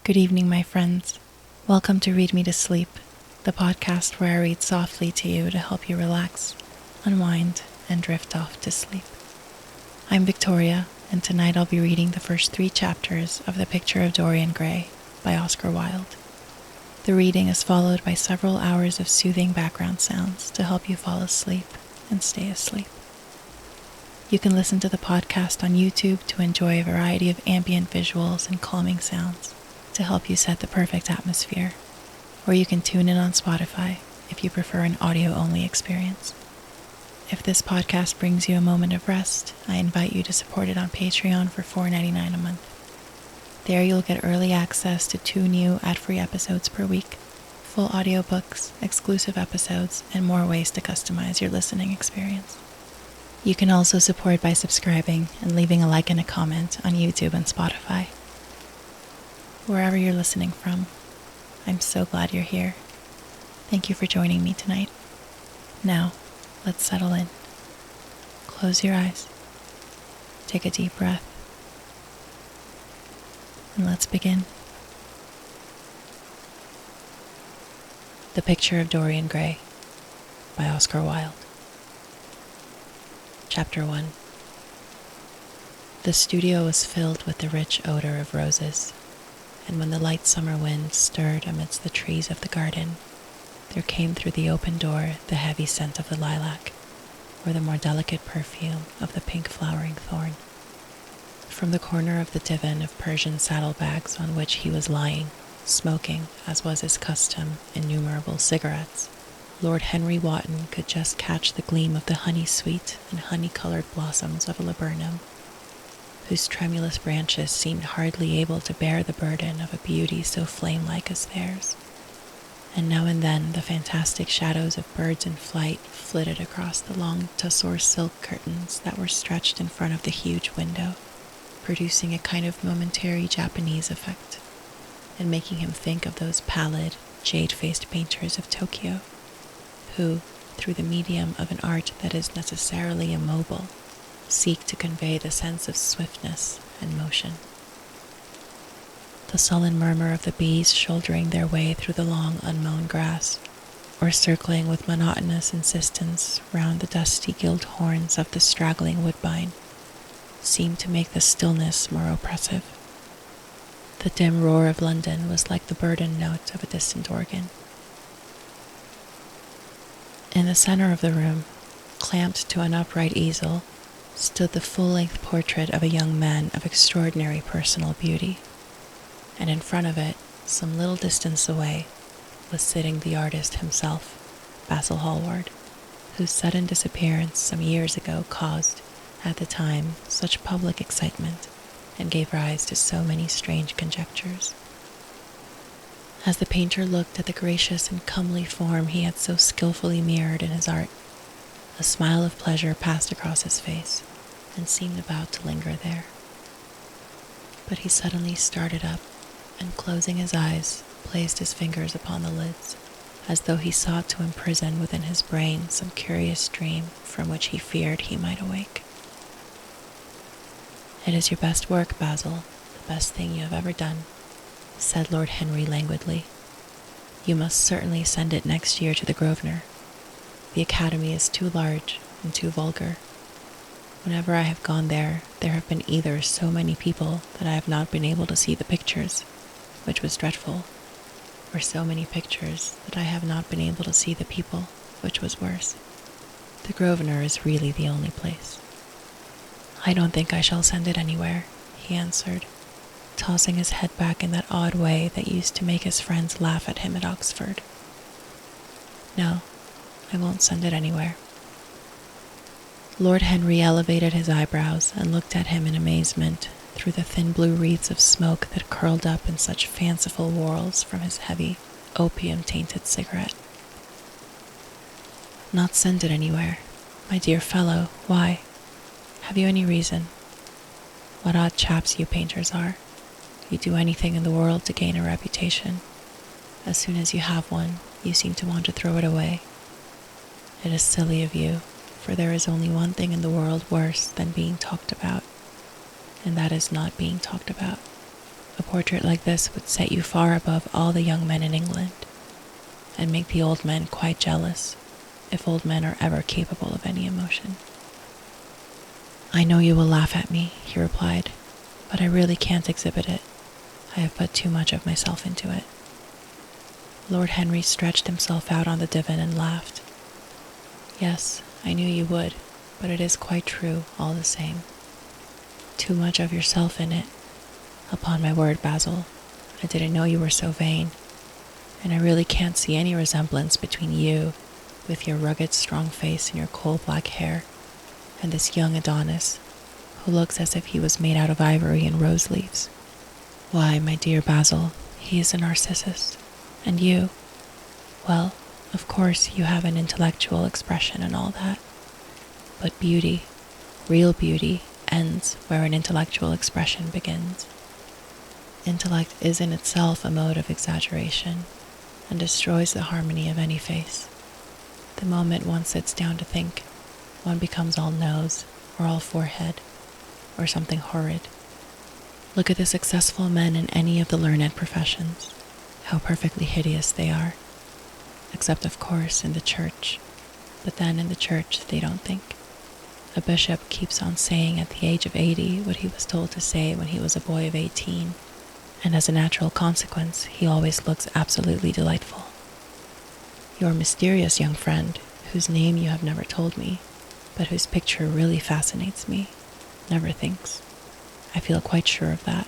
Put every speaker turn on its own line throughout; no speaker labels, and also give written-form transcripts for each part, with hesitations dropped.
Good evening, my friends. Welcome to Read Me to Sleep, the podcast where I read softly to you to help you relax, unwind, and drift off to sleep. I'm Victoria, and tonight I'll be reading the first 3 chapters of The Picture of Dorian Gray by Oscar Wilde. The reading is followed by several hours of soothing background sounds to help you fall asleep and stay asleep. You can listen to the podcast on YouTube to enjoy a variety of ambient visuals and calming sounds to help you set the perfect atmosphere, or you can tune in on Spotify if you prefer an audio-only experience. If this podcast brings you a moment of rest, I invite you to support it on Patreon for $4.99 a month. There you'll get early access to 2 new ad-free episodes per week, full audiobooks, exclusive episodes, and more ways to customize your listening experience. You can also support by subscribing and leaving a like and a comment on YouTube and Spotify. Wherever you're listening from, I'm so glad you're here. Thank you for joining me tonight. Now, let's settle in. Close your eyes. Take a deep breath. And let's begin. The Picture of Dorian Gray by Oscar Wilde. Chapter 1. The studio was filled with the rich odor of roses, and when the light summer wind stirred amidst the trees of the garden, there came through the open door the heavy scent of the lilac, or the more delicate perfume of the pink flowering thorn. From the corner of the divan of Persian saddlebags on which he was lying, smoking, as was his custom, innumerable cigarettes, Lord Henry Wotton could just catch the gleam of the honey-sweet and honey-colored blossoms of a laburnum, whose tremulous branches seemed hardly able to bear the burden of a beauty so flame-like as theirs. And now and then the fantastic shadows of birds in flight flitted across the long tussore silk curtains that were stretched in front of the huge window, producing a kind of momentary Japanese effect, and making him think of those pallid, jade-faced painters of Tokyo, who, through the medium of an art that is necessarily immobile, seek to convey the sense of swiftness and motion. The sullen murmur of the bees shouldering their way through the long unmown grass, or circling with monotonous insistence round the dusty gilt horns of the straggling woodbine, seemed to make the stillness more oppressive. The dim roar of London was like the burdened note of a distant organ. In the center of the room, clamped to an upright easel, stood the full-length portrait of a young man of extraordinary personal beauty, and in front of it, some little distance away, was sitting the artist himself, Basil Hallward, whose sudden disappearance some years ago caused, at the time, such public excitement, and gave rise to so many strange conjectures. As the painter looked at the gracious and comely form he had so skillfully mirrored in his art, a smile of pleasure passed across his face, and seemed about to linger there. But he suddenly started up, and closing his eyes, placed his fingers upon the lids, as though he sought to imprison within his brain some curious dream from which he feared he might awake. "It is your best work, Basil, the best thing you have ever done," said Lord Henry languidly. "You must certainly send it next year to the Grosvenor. The Academy is too large and too vulgar. Whenever I have gone there, there have been either so many people that I have not been able to see the pictures, which was dreadful, or so many pictures that I have not been able to see the people, which was worse. The Grosvenor is really the only place." "I don't think I shall send it anywhere," he answered, tossing his head back in that odd way that used to make his friends laugh at him at Oxford. "No, I won't send it anywhere." Lord Henry elevated his eyebrows and looked at him in amazement through the thin blue wreaths of smoke that curled up in such fanciful whorls from his heavy, opium-tainted cigarette. "Not send it anywhere? My dear fellow, why? Have you any reason? What odd chaps you painters are. You do anything in the world to gain a reputation. As soon as you have one, you seem to want to throw it away. It is silly of you, for there is only one thing in the world worse than being talked about, and that is not being talked about. A portrait like this would set you far above all the young men in England, and make the old men quite jealous, if old men are ever capable of any emotion." "I know you will laugh at me," he replied, "but I really can't exhibit it. I have put too much of myself into it." Lord Henry stretched himself out on the divan and laughed. "Yes, I knew you would, but it is quite true all the same. Too much of yourself in it. Upon my word, Basil, I didn't know you were so vain, and I really can't see any resemblance between you, with your rugged, strong face and your coal-black hair, and this young Adonis, who looks as if he was made out of ivory and rose leaves. Why, my dear Basil, he is a Narcissus, and you, well, of course you have an intellectual expression and all that, but beauty, real beauty, ends where an intellectual expression begins. Intellect is in itself a mode of exaggeration, and destroys the harmony of any face. The moment one sits down to think, one becomes all nose, or all forehead, or something horrid. Look at the successful men in any of the learned professions, how perfectly hideous they are, except of course in the church, but then in the church they don't think. A bishop keeps on saying at the age of 80 what he was told to say when he was a boy of 18, and as a natural consequence, he always looks absolutely delightful. Your mysterious young friend, whose name you have never told me, but whose picture really fascinates me, never thinks. I feel quite sure of that.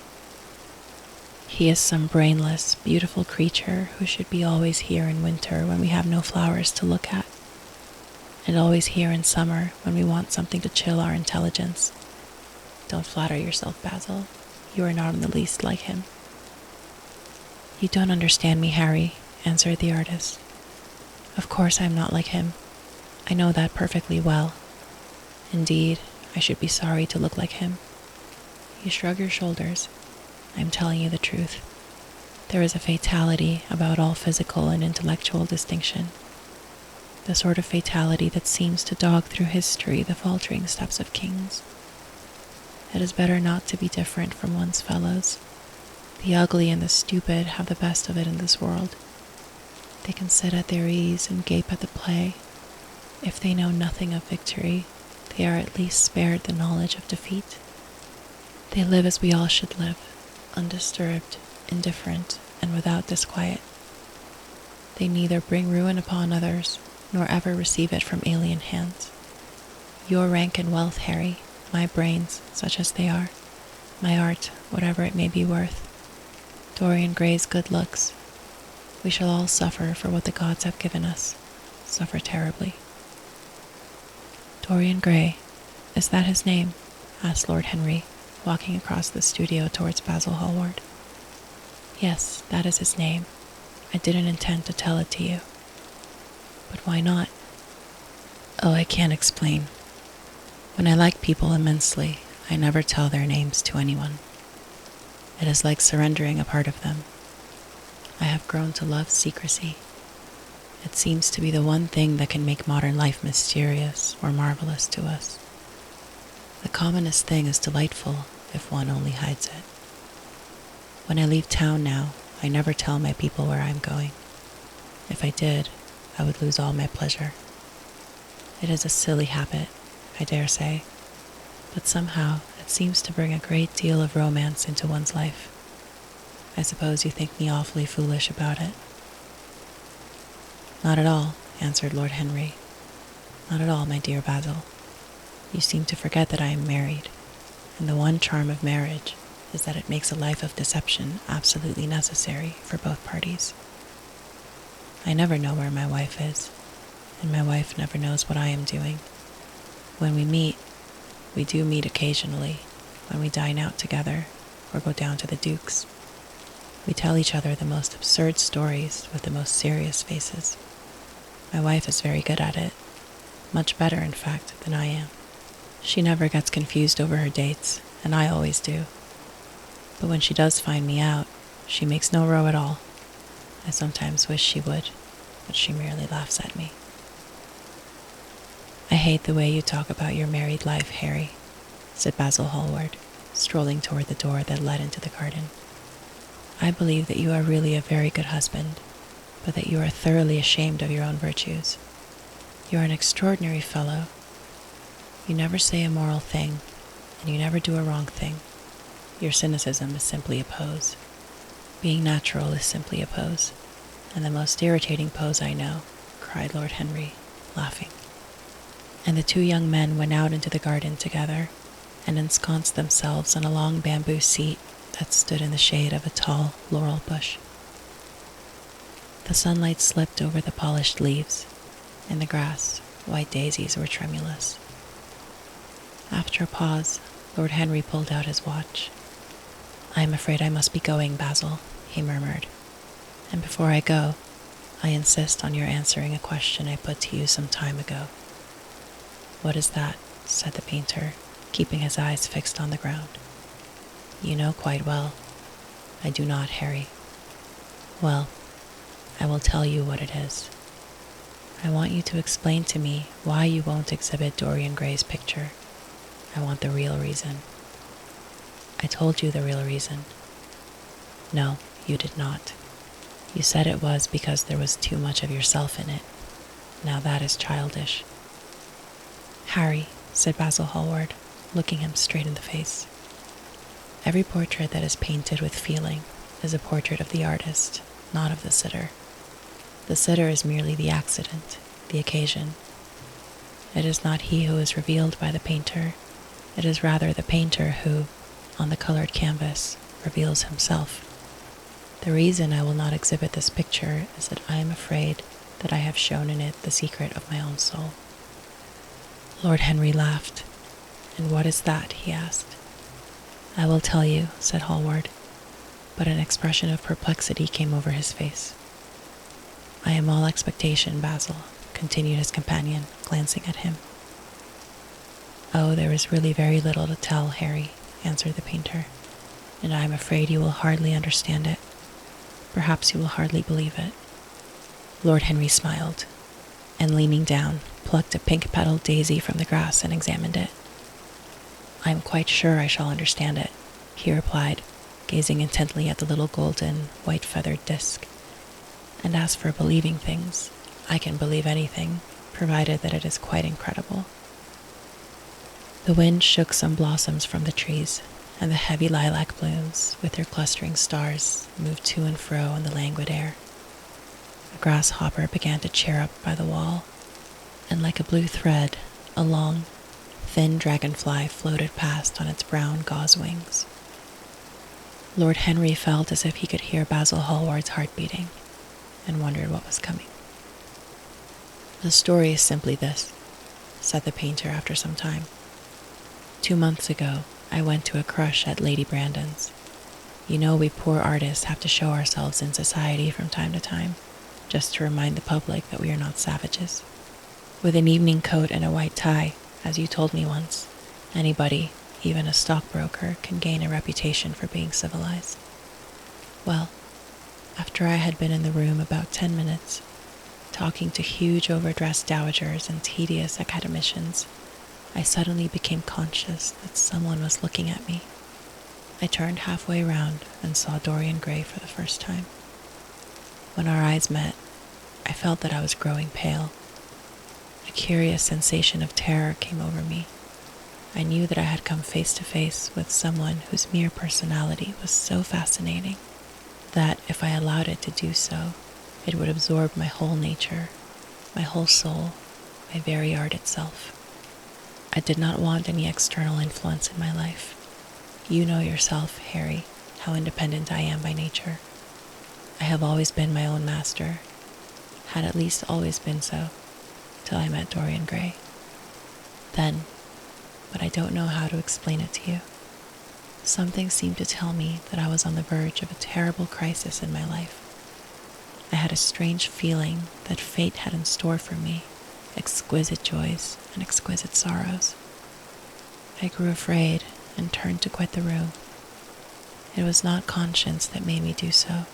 He is some brainless, beautiful creature who should be always here in winter when we have no flowers to look at, and always here in summer when we want something to chill our intelligence. Don't flatter yourself, Basil. You are not in the least like him. "You don't understand me, Harry," answered the artist. "Of course I am not like him. I know that perfectly well. Indeed, I should be sorry to look like him." You shrug your shoulders. I am telling you the truth. There is a fatality about all physical and intellectual distinction, the sort of fatality that seems to dog through history the faltering steps of kings. It is better not to be different from one's fellows. The ugly and the stupid have the best of it in this world. They can sit at their ease and gape at the play. If they know nothing of victory, they are at least spared the knowledge of defeat. They live as we all should live, undisturbed, indifferent, and without disquiet. They neither bring ruin upon others, nor ever receive it from alien hands. Your rank and wealth, Harry, my brains, such as they are, my art, whatever it may be worth, Dorian Gray's good looks, we shall all suffer for what the gods have given us, suffer terribly. "Dorian Gray, is that his name?" asked Lord Henry, walking across the studio towards Basil Hallward. "Yes, that is his name. I didn't intend to tell it to you." "But why not?" "Oh, I can't explain. When I like people immensely, I never tell their names to anyone. It is like surrendering a part of them. I have grown to love secrecy. It seems to be the one thing that can make modern life mysterious or marvelous to us. The commonest thing is delightful if one only hides it. When I leave town now, I never tell my people where I'm going. If I did, I would lose all my pleasure. It is a silly habit, I dare say, but somehow it seems to bring a great deal of romance into one's life. I suppose you think me awfully foolish about it." "Not at all," answered Lord Henry. "Not at all, my dear Basil. You seem to forget that I am married, and the one charm of marriage is that it makes a life of deception absolutely necessary for both parties. I never know where my wife is, and my wife never knows what I am doing. When we meet, we do meet occasionally, when we dine out together or go down to the Duke's. We tell each other the most absurd stories with the most serious faces. My wife is very good at it, much better, in fact, than I am. She never gets confused over her dates, and I always do. But when she does find me out, she makes no row at all. I sometimes wish she would, but she merely laughs at me." "I hate the way you talk about your married life, Harry," said Basil Hallward, strolling toward the door that led into the garden. I believe that you are really a very good husband, but that you are thoroughly ashamed of your own virtues. You are an extraordinary fellow. You never say a moral thing, and you never do a wrong thing. Your cynicism is simply a pose. Being natural is simply a pose, and the most irritating pose I know, cried Lord Henry, laughing. And the two young men went out into the garden together and ensconced themselves on a long bamboo seat that stood in the shade of a tall laurel bush. The sunlight slipped over the polished leaves. In the grass, white daisies were tremulous. After a pause, Lord Henry pulled out his watch. "I am afraid I must be going, Basil," he murmured. "And before I go, I insist on your answering a question I put to you some time ago." "What is that?" said the painter, keeping his eyes fixed on the ground. "You know quite well." "I do not, Harry." "Well, I will tell you what it is. I want you to explain to me why you won't exhibit Dorian Gray's picture. I want the real reason." "I told you the real reason." "No, you did not. You said it was because there was too much of yourself in it. Now that is childish." "Harry," said Basil Hallward, looking him straight in the face, "every portrait that is painted with feeling is a portrait of the artist, not of the sitter. The sitter is merely the accident, the occasion. It is not he who is revealed by the painter. It is rather the painter who, on the colored canvas, reveals himself. The reason I will not exhibit this picture is that I am afraid that I have shown in it the secret of my own soul." Lord Henry laughed. "And what is that?" he asked. "I will tell you," said Hallward, but an expression of perplexity came over his face. "I am all expectation, Basil," continued his companion, glancing at him. "Oh, there is really very little to tell, Harry," answered the painter, "and I am afraid you will hardly understand it. Perhaps you will hardly believe it." Lord Henry smiled, and leaning down, plucked a pink-petaled daisy from the grass and examined it. "I am quite sure I shall understand it," he replied, gazing intently at the little golden, white-feathered disc. "And as for believing things, I can believe anything, provided that it is quite incredible." The wind shook some blossoms from the trees, and the heavy lilac blooms, with their clustering stars, moved to and fro in the languid air. A grasshopper began to chirrup by the wall, and like a blue thread, a long, thin dragonfly floated past on its brown gauze wings. Lord Henry felt as if he could hear Basil Hallward's heart beating, and wondered what was coming. "The story is simply this," said the painter after some time. 2 months ago, I went to a crush at Lady Brandon's. You know we poor artists have to show ourselves in society from time to time, just to remind the public that we are not savages. With an evening coat and a white tie, as you told me once, anybody, even a stockbroker, can gain a reputation for being civilized. Well, after I had been in the room about 10 minutes, talking to huge overdressed dowagers and tedious academicians, I suddenly became conscious that someone was looking at me. I turned halfway round and saw Dorian Gray for the first time. When our eyes met, I felt that I was growing pale. A curious sensation of terror came over me. I knew that I had come face to face with someone whose mere personality was so fascinating that if I allowed it to do so, it would absorb my whole nature, my whole soul, my very art itself. I did not want any external influence in my life. You know yourself, Harry, how independent I am by nature. I have always been my own master, had at least always been so, till I met Dorian Gray. Then, but I don't know how to explain it to you, something seemed to tell me that I was on the verge of a terrible crisis in my life. I had a strange feeling that fate had in store for me exquisite joys and exquisite sorrows. I grew afraid and turned to quit the room. It was not conscience that made me do so.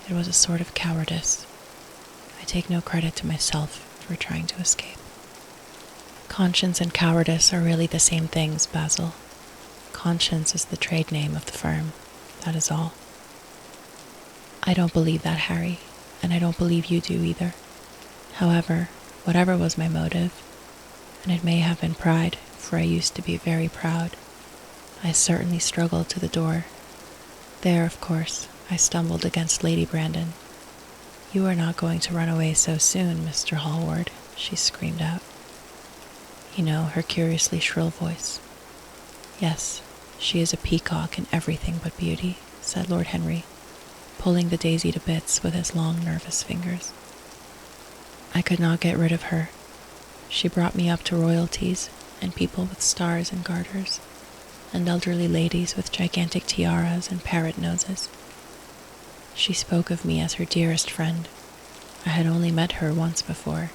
It was a sort of cowardice. I take no credit to myself for trying to escape. Conscience and cowardice are really the same things, Basil. Conscience is the trade name of the firm, that is all. I don't believe that, Harry, and I don't believe you do either. However, whatever was my motive, and it may have been pride, for I used to be very proud, I certainly struggled to the door. There, of course, I stumbled against Lady Brandon. "You are not going to run away so soon, Mr. Hallward," she screamed out. You know, her curiously shrill voice. "Yes, she is a peacock in everything but beauty," said Lord Henry, pulling the daisy to bits with his long, nervous fingers. I could not get rid of her. She brought me up to royalties, and people with stars and garters, and elderly ladies with gigantic tiaras and parrot noses. She spoke of me as her dearest friend. I had only met her once before,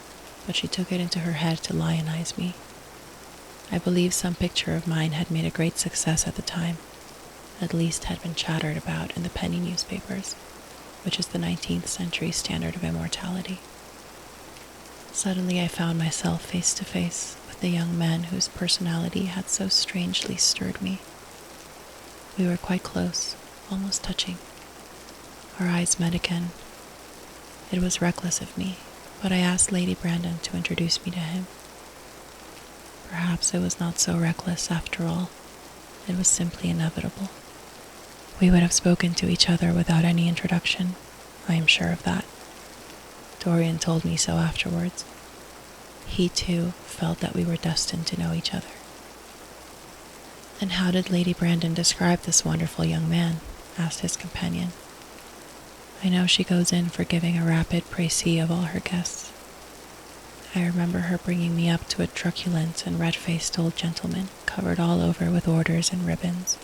but she took it into her head to lionize me. I believe some picture of mine had made a great success at the time, at least had been chattered about in the penny newspapers, which is the 19th century standard of immortality. Suddenly I found myself face to face with the young man whose personality had so strangely stirred me. We were quite close, almost touching. Our eyes met again. It was reckless of me, but I asked Lady Brandon to introduce me to him. Perhaps it was not so reckless after all. It was simply inevitable. We would have spoken to each other without any introduction. I am sure of that. Dorian told me so afterwards. He, too, felt that we were destined to know each other. "And how did Lady Brandon describe this wonderful young man?" asked his companion. "I know she goes in for giving a rapid précis of all her guests. I remember her bringing me up to a truculent and red-faced old gentleman covered all over with orders and ribbons,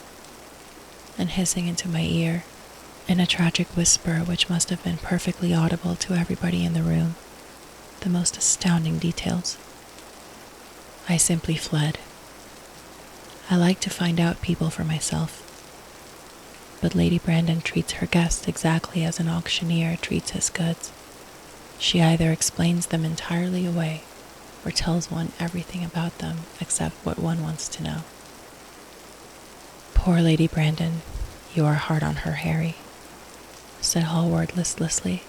and hissing into my ear, in a tragic whisper which must have been perfectly audible to everybody in the room, the most astounding details. I simply fled. I like to find out people for myself, but Lady Brandon treats her guests exactly as an auctioneer treats his goods. She either explains them entirely away, or tells one everything about them except what one wants to know. Poor Lady Brandon, you are hard on her, Harry," said Hallward listlessly.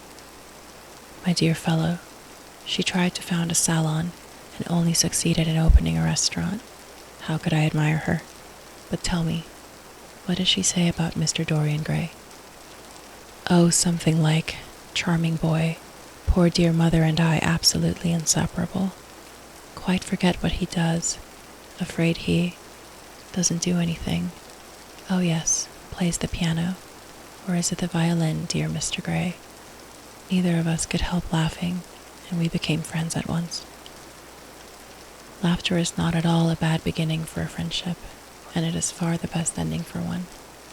"My dear fellow, she tried to found a salon, and only succeeded in opening a restaurant. How could I admire her? But tell me, what does she say about Mr. Dorian Gray?" "Oh, something like, 'Charming boy, poor dear mother and I absolutely inseparable. Quite forget what he does. Afraid he doesn't do anything. Oh yes, plays the piano. Or is it the violin, dear Mr. Gray?' Neither of us could help laughing, and we became friends at once." "Laughter is not at all a bad beginning for a friendship, and it is far the best ending for one,"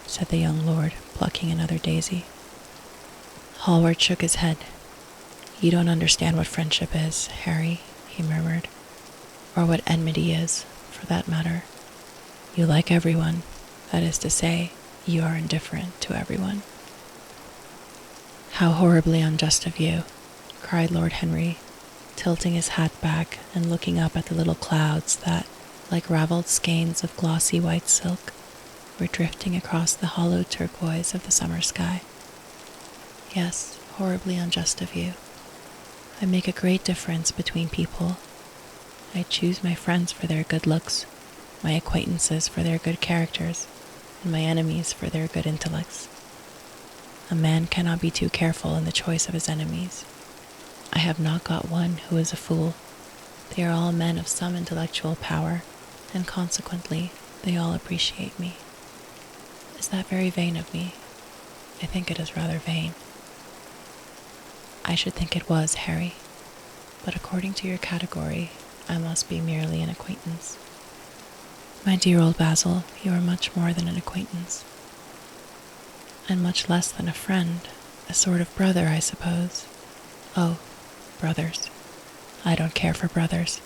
said the young lord, plucking another daisy. Hallward shook his head. "You don't understand what friendship is, Harry," he murmured, "or what enmity is, for that matter. You like everyone, that is to say, you are indifferent to everyone." "How horribly unjust of you," cried Lord Henry, tilting his hat back and looking up at the little clouds that, like raveled skeins of glossy white silk, were drifting across the hollow turquoise of the summer sky. "Yes, horribly unjust of you. I make a great difference between people. I choose my friends for their good looks, my acquaintances for their good characters, and my enemies for their good intellects. A man cannot be too careful in the choice of his enemies. I have not got one who is a fool. They are all men of some intellectual power, and consequently they all appreciate me. Is that very vain of me? I think it is rather vain." "I should think it was, Harry, but according to your category, I must be merely an acquaintance." "My dear old Basil, you are much more than an acquaintance, and much less than a friend, a sort of brother, I suppose." "Oh, brothers. I don't care for brothers.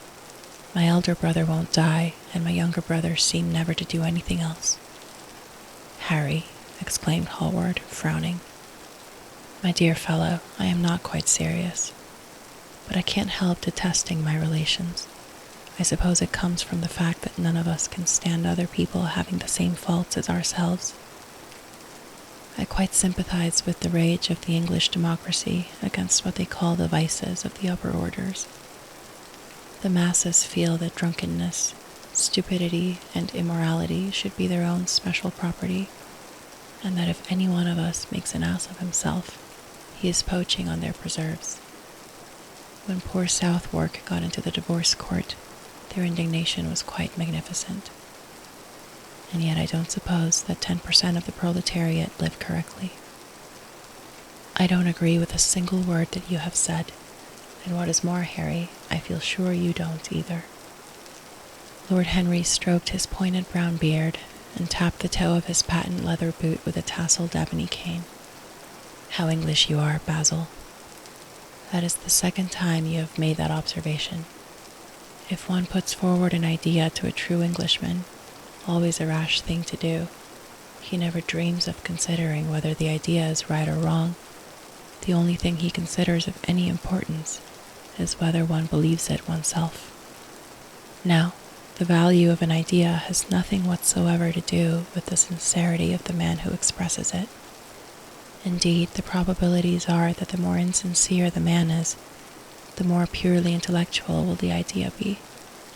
My elder brother won't die, and my younger brothers seem never to do anything else." "Harry," exclaimed Hallward, frowning. "My dear fellow, I am not quite serious, but I can't help detesting my relations. I suppose it comes from the fact that none of us can stand other people having the same faults as ourselves. I quite sympathize with the rage of the English democracy against what they call the vices of the upper orders. The masses feel that drunkenness, stupidity, and immorality should be their own special property, and that if any one of us makes an ass of himself, he is poaching on their preserves. When poor Southwark got into the divorce court, their indignation was quite magnificent. And yet I don't suppose that 10% of the proletariat live correctly. I don't agree with a single word that you have said, and what is more, Harry, I feel sure you don't either. Lord Henry stroked his pointed brown beard and tapped the toe of his patent leather boot with a tasseled ebony cane. How English you are, Basil. That is the second time you have made that observation. If one puts forward an idea to a true Englishman, always a rash thing to do, he never dreams of considering whether the idea is right or wrong. The only thing he considers of any importance is whether one believes it oneself. Now, the value of an idea has nothing whatsoever to do with the sincerity of the man who expresses it. Indeed, the probabilities are that the more insincere the man is, the more purely intellectual will the idea be,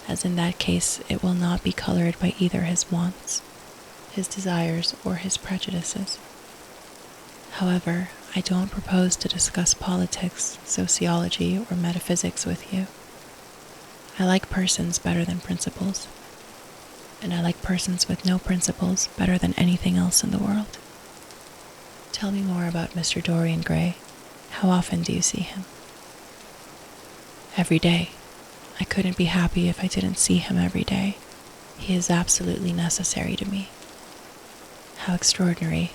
as in that case it will not be colored by either his wants, his desires, or his prejudices. However, I don't propose to discuss politics, sociology, or metaphysics with you. I like persons better than principles, and I like persons with no principles better than anything else in the world. Tell me more about Mr. Dorian Gray. How often do you see him? Every day. I couldn't be happy if I didn't see him every day. He is absolutely necessary to me. How extraordinary.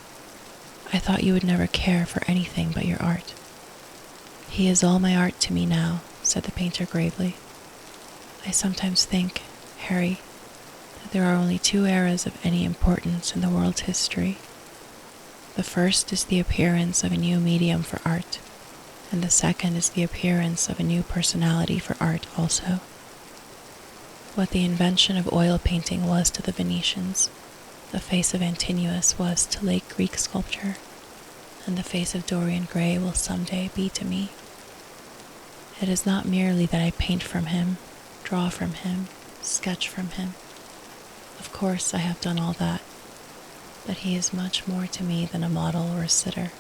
I thought you would never care for anything but your art. He is all my art to me now, said the painter gravely. I sometimes think, Harry, that there are only two eras of any importance in the world's history. The first is the appearance of a new medium for art, and the second is the appearance of a new personality for art also. What the invention of oil painting was to the Venetians, the face of Antinous was to late Greek sculpture, and the face of Dorian Gray will someday be to me. It is not merely that I paint from him, draw from him, sketch from him. Of course I have done all that, but he is much more to me than a model or a sitter.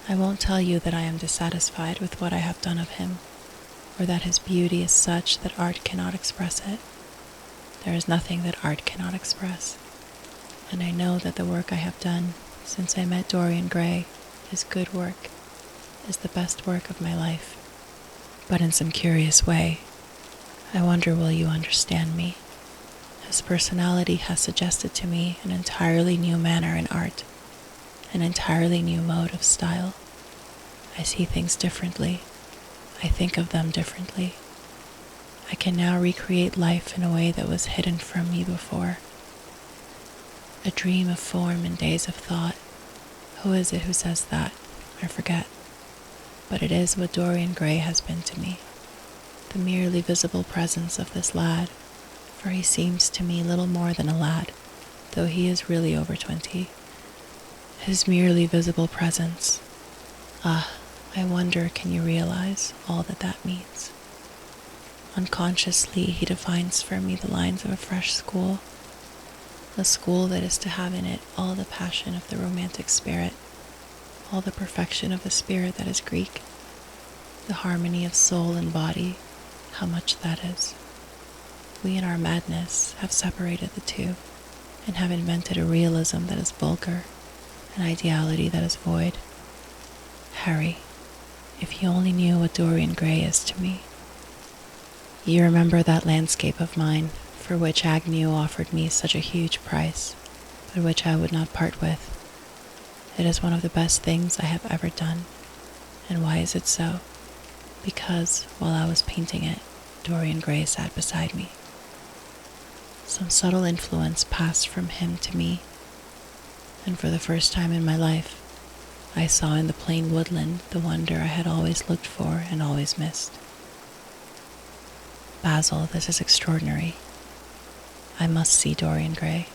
I won't tell you that I am dissatisfied with what I have done of him, or that his beauty is such that art cannot express it. There is nothing that art cannot express, and I know that the work I have done since I met Dorian Gray is good work, is the best work of my life. But in some curious way, I wonder will you understand me? His personality has suggested to me an entirely new manner in art, an entirely new mode of style. I see things differently. I think of them differently. I can now recreate life in a way that was hidden from me before. A dream of form in days of thought. Who is it who says that? I forget. But it is what Dorian Gray has been to me. The merely visible presence of this lad, for he seems to me little more than a lad, though he is really over 20. His merely visible presence. Ah, I wonder, can you realize all that that means? Unconsciously, he defines for me the lines of a fresh school, a school that is to have in it all the passion of the romantic spirit, all the perfection of the spirit that is Greek, the harmony of soul and body, how much that is. We in our madness have separated the two, and have invented a realism that is vulgar, an ideality that is void. Harry, if you only knew what Dorian Gray is to me. You remember that landscape of mine, for which Agnew offered me such a huge price, but which I would not part with. It is one of the best things I have ever done. And why is it so? Because, while I was painting it, Dorian Gray sat beside me. Some subtle influence passed from him to me, and for the first time in my life, I saw in the plain woodland the wonder I had always looked for and always missed. Basil, this is extraordinary. I must see Dorian Gray.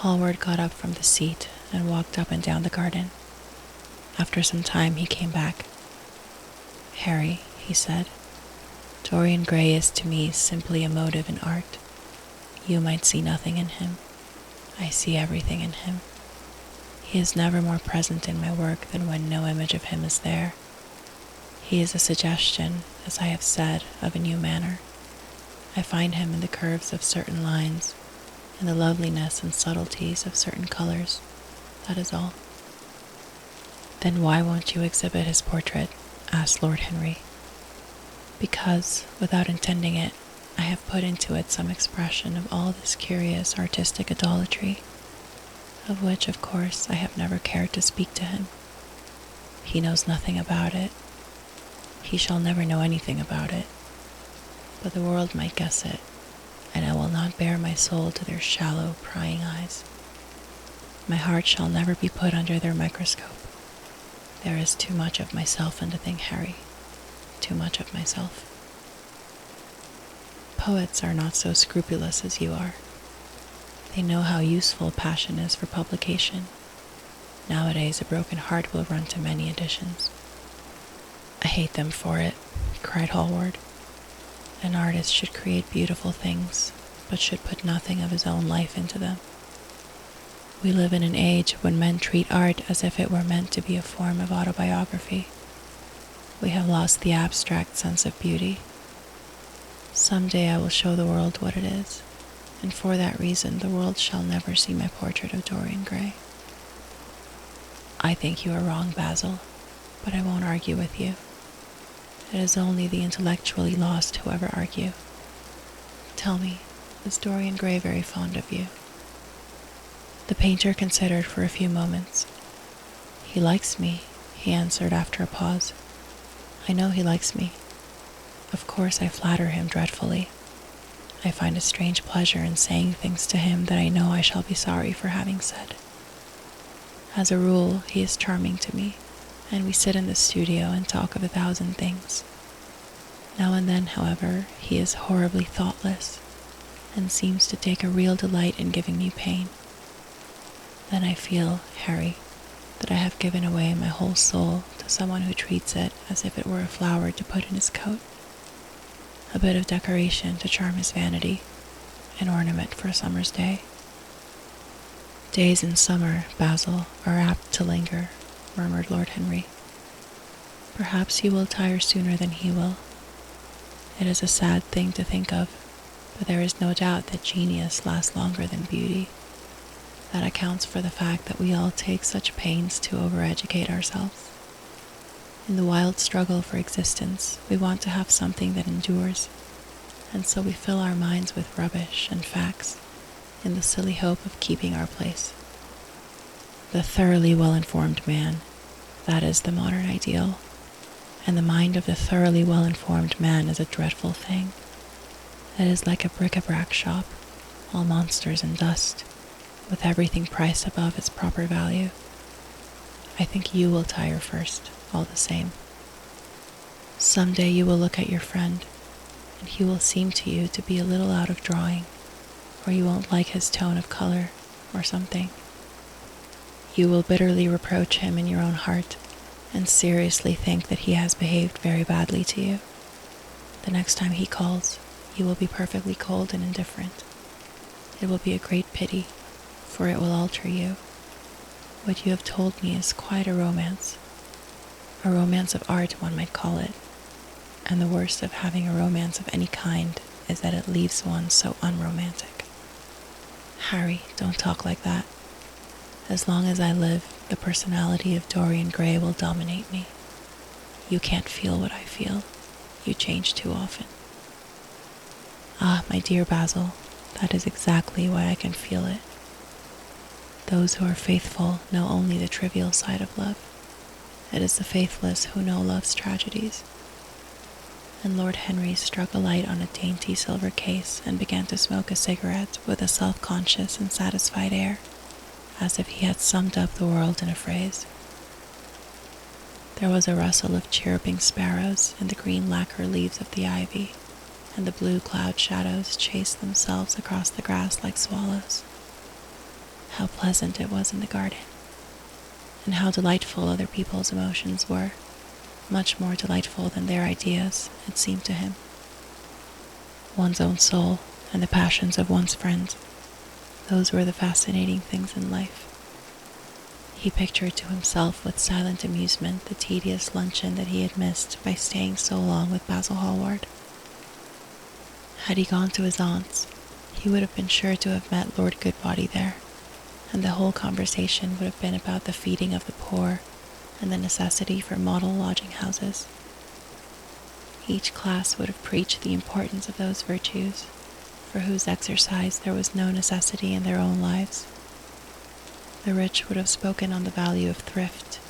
Hallward got up from the seat and walked up and down the garden. After some time he came back. "Harry," he said, "Dorian Gray is to me simply a motive in art. You might see nothing in him. I see everything in him. He is never more present in my work than when no image of him is there. He is a suggestion, as I have said, of a new manner. I find him in the curves of certain lines, in the loveliness and subtleties of certain colors. That is all." "Then why won't you exhibit his portrait?" asked Lord Henry. "Because, without intending it, I have put into it some expression of all this curious artistic idolatry, of which, of course, I have never cared to speak to him. He knows nothing about it. He shall never know anything about it. But the world might guess it, and I will not bare my soul to their shallow, prying eyes. My heart shall never be put under their microscope. There is too much of myself in the thing, Harry, too much of myself. Poets are not so scrupulous as you are. They know how useful passion is for publication. Nowadays a broken heart will run to many editions." "I hate them for it," cried Hallward. "An artist should create beautiful things, but should put nothing of his own life into them. We live in an age when men treat art as if it were meant to be a form of autobiography. We have lost the abstract sense of beauty. Some day I will show the world what it is, and for that reason the world shall never see my portrait of Dorian Gray." "I think you are wrong, Basil, but I won't argue with you. It is only the intellectually lost who ever argue. Tell me, is Dorian Gray very fond of you?" The painter considered for a few moments. "He likes me," he answered after a pause. "I know he likes me. Of course I flatter him dreadfully. I find a strange pleasure in saying things to him that I know I shall be sorry for having said. As a rule, he is charming to me, and we sit in the studio and talk of 1,000 things. Now and then, however, he is horribly thoughtless, and seems to take a real delight in giving me pain. Then I feel, Harry, that I have given away my whole soul to someone who treats it as if it were a flower to put in his coat, a bit of decoration to charm his vanity, an ornament for a summer's day." "Days in summer, Basil, are apt to linger," murmured Lord Henry. "Perhaps you will tire sooner than he will. It is a sad thing to think of, but there is no doubt that genius lasts longer than beauty. That accounts for the fact that we all take such pains to overeducate ourselves. In the wild struggle for existence, we want to have something that endures, and so we fill our minds with rubbish and facts in the silly hope of keeping our place. The thoroughly well-informed man, that is the modern ideal, and the mind of the thoroughly well-informed man is a dreadful thing. It is like a bric-a-brac shop, all monsters and dust, with everything priced above its proper value. I think you will tire first, all the same. Some day you will look at your friend, and he will seem to you to be a little out of drawing, or you won't like his tone of color, or something. You will bitterly reproach him in your own heart, and seriously think that he has behaved very badly to you. The next time he calls, you will be perfectly cold and indifferent. It will be a great pity, for it will alter you. What you have told me is quite a romance of art, one might call it, and the worst of having a romance of any kind is that it leaves one so unromantic. Harry, don't talk like that. As long as I live, the personality of Dorian Gray will dominate me. You can't feel what I feel. You change too often." "Ah, my dear Basil, that is exactly why I can feel it. Those who are faithful know only the trivial side of love. It is the faithless who know love's tragedies." And Lord Henry struck a light on a dainty silver case and began to smoke a cigarette with a self-conscious and satisfied air, as if he had summed up the world in a phrase. There was a rustle of chirruping sparrows in the green lacquer leaves of the ivy, and the blue cloud shadows chased themselves across the grass like swallows. How pleasant it was in the garden, and how delightful other people's emotions were, much more delightful than their ideas, it seemed to him. One's own soul and the passions of one's friends, those were the fascinating things in life. He pictured to himself with silent amusement the tedious luncheon that he had missed by staying so long with Basil Hallward. Had he gone to his aunt's, he would have been sure to have met Lord Goodbody there, and the whole conversation would have been about the feeding of the poor and the necessity for model lodging houses. Each class would have preached the importance of those virtues, for whose exercise there was no necessity in their own lives. The rich would have spoken on the value of thrift,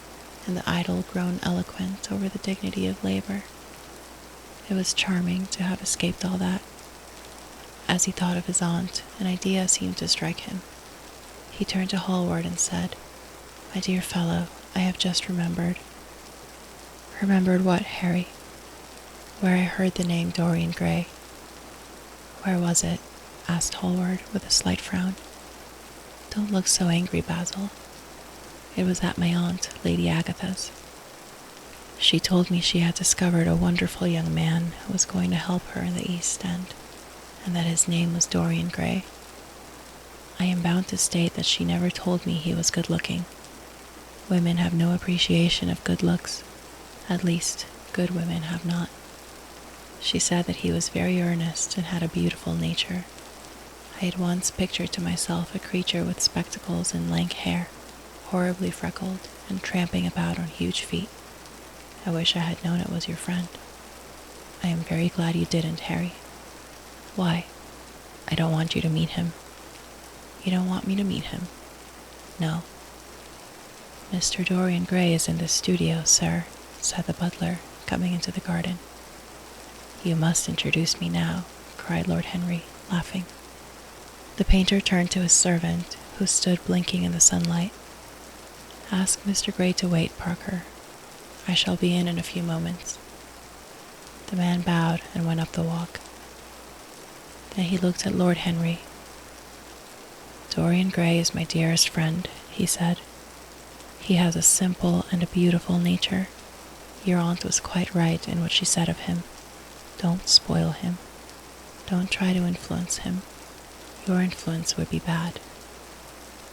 and the idle grown eloquent over the dignity of labor. It was charming to have escaped all that. As he thought of his aunt, an idea seemed to strike him. He turned to Hallward and said, "My dear fellow, I have just remembered." "Remembered what, Harry?" "Where I heard the name Dorian Gray." "Where was it?" asked Hallward with a slight frown. "Don't look so angry, Basil." "It was at my aunt, Lady Agatha's. She told me she had discovered a wonderful young man who was going to help her in the East End, and that his name was Dorian Gray. I am bound to state that she never told me he was good-looking. Women have no appreciation of good looks. At least, good women have not. She said that he was very earnest and had a beautiful nature. I had once pictured to myself a creature with spectacles and lank hair, horribly freckled, and tramping about on huge feet. I wish I had known it was your friend." "I am very glad you didn't, Harry." "Why?" "I don't want you to meet him." "You don't want me to meet him?" "No." "Mr. Dorian Gray is in the studio, sir," said the butler, coming into the garden. "You must introduce me now," cried Lord Henry, laughing. The painter turned to his servant, who stood blinking in the sunlight. "Ask Mr. Gray to wait, Parker. I shall be in a few moments." The man bowed and went up the walk. Then he looked at Lord Henry. "Dorian Gray is my dearest friend," he said. "He has a simple and a beautiful nature. Your aunt was quite right in what she said of him. Don't spoil him. Don't try to influence him. Your influence would be bad.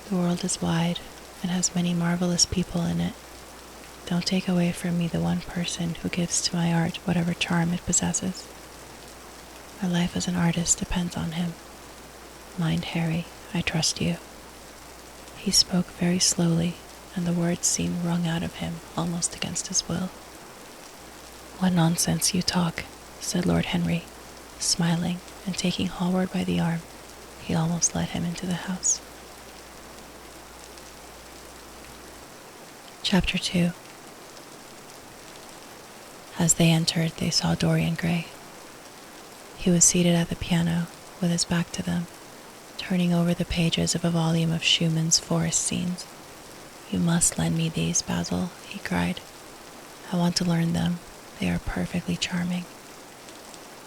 The world is wide and has many marvelous people in it. Don't take away from me the one person who gives to my art whatever charm it possesses. My life as an artist depends on him. Mind, Harry, I trust you." He spoke very slowly, and the words seemed wrung out of him almost against his will. "What nonsense you talk," said Lord Henry, smiling, and taking Hallward by the arm, he almost led him into the house. Chapter 2. As they entered, they saw Dorian Gray. He was seated at the piano, with his back to them, turning over the pages of a volume of Schumann's forest scenes. "You must lend me these, Basil," he cried. "I want to learn them. They are perfectly charming."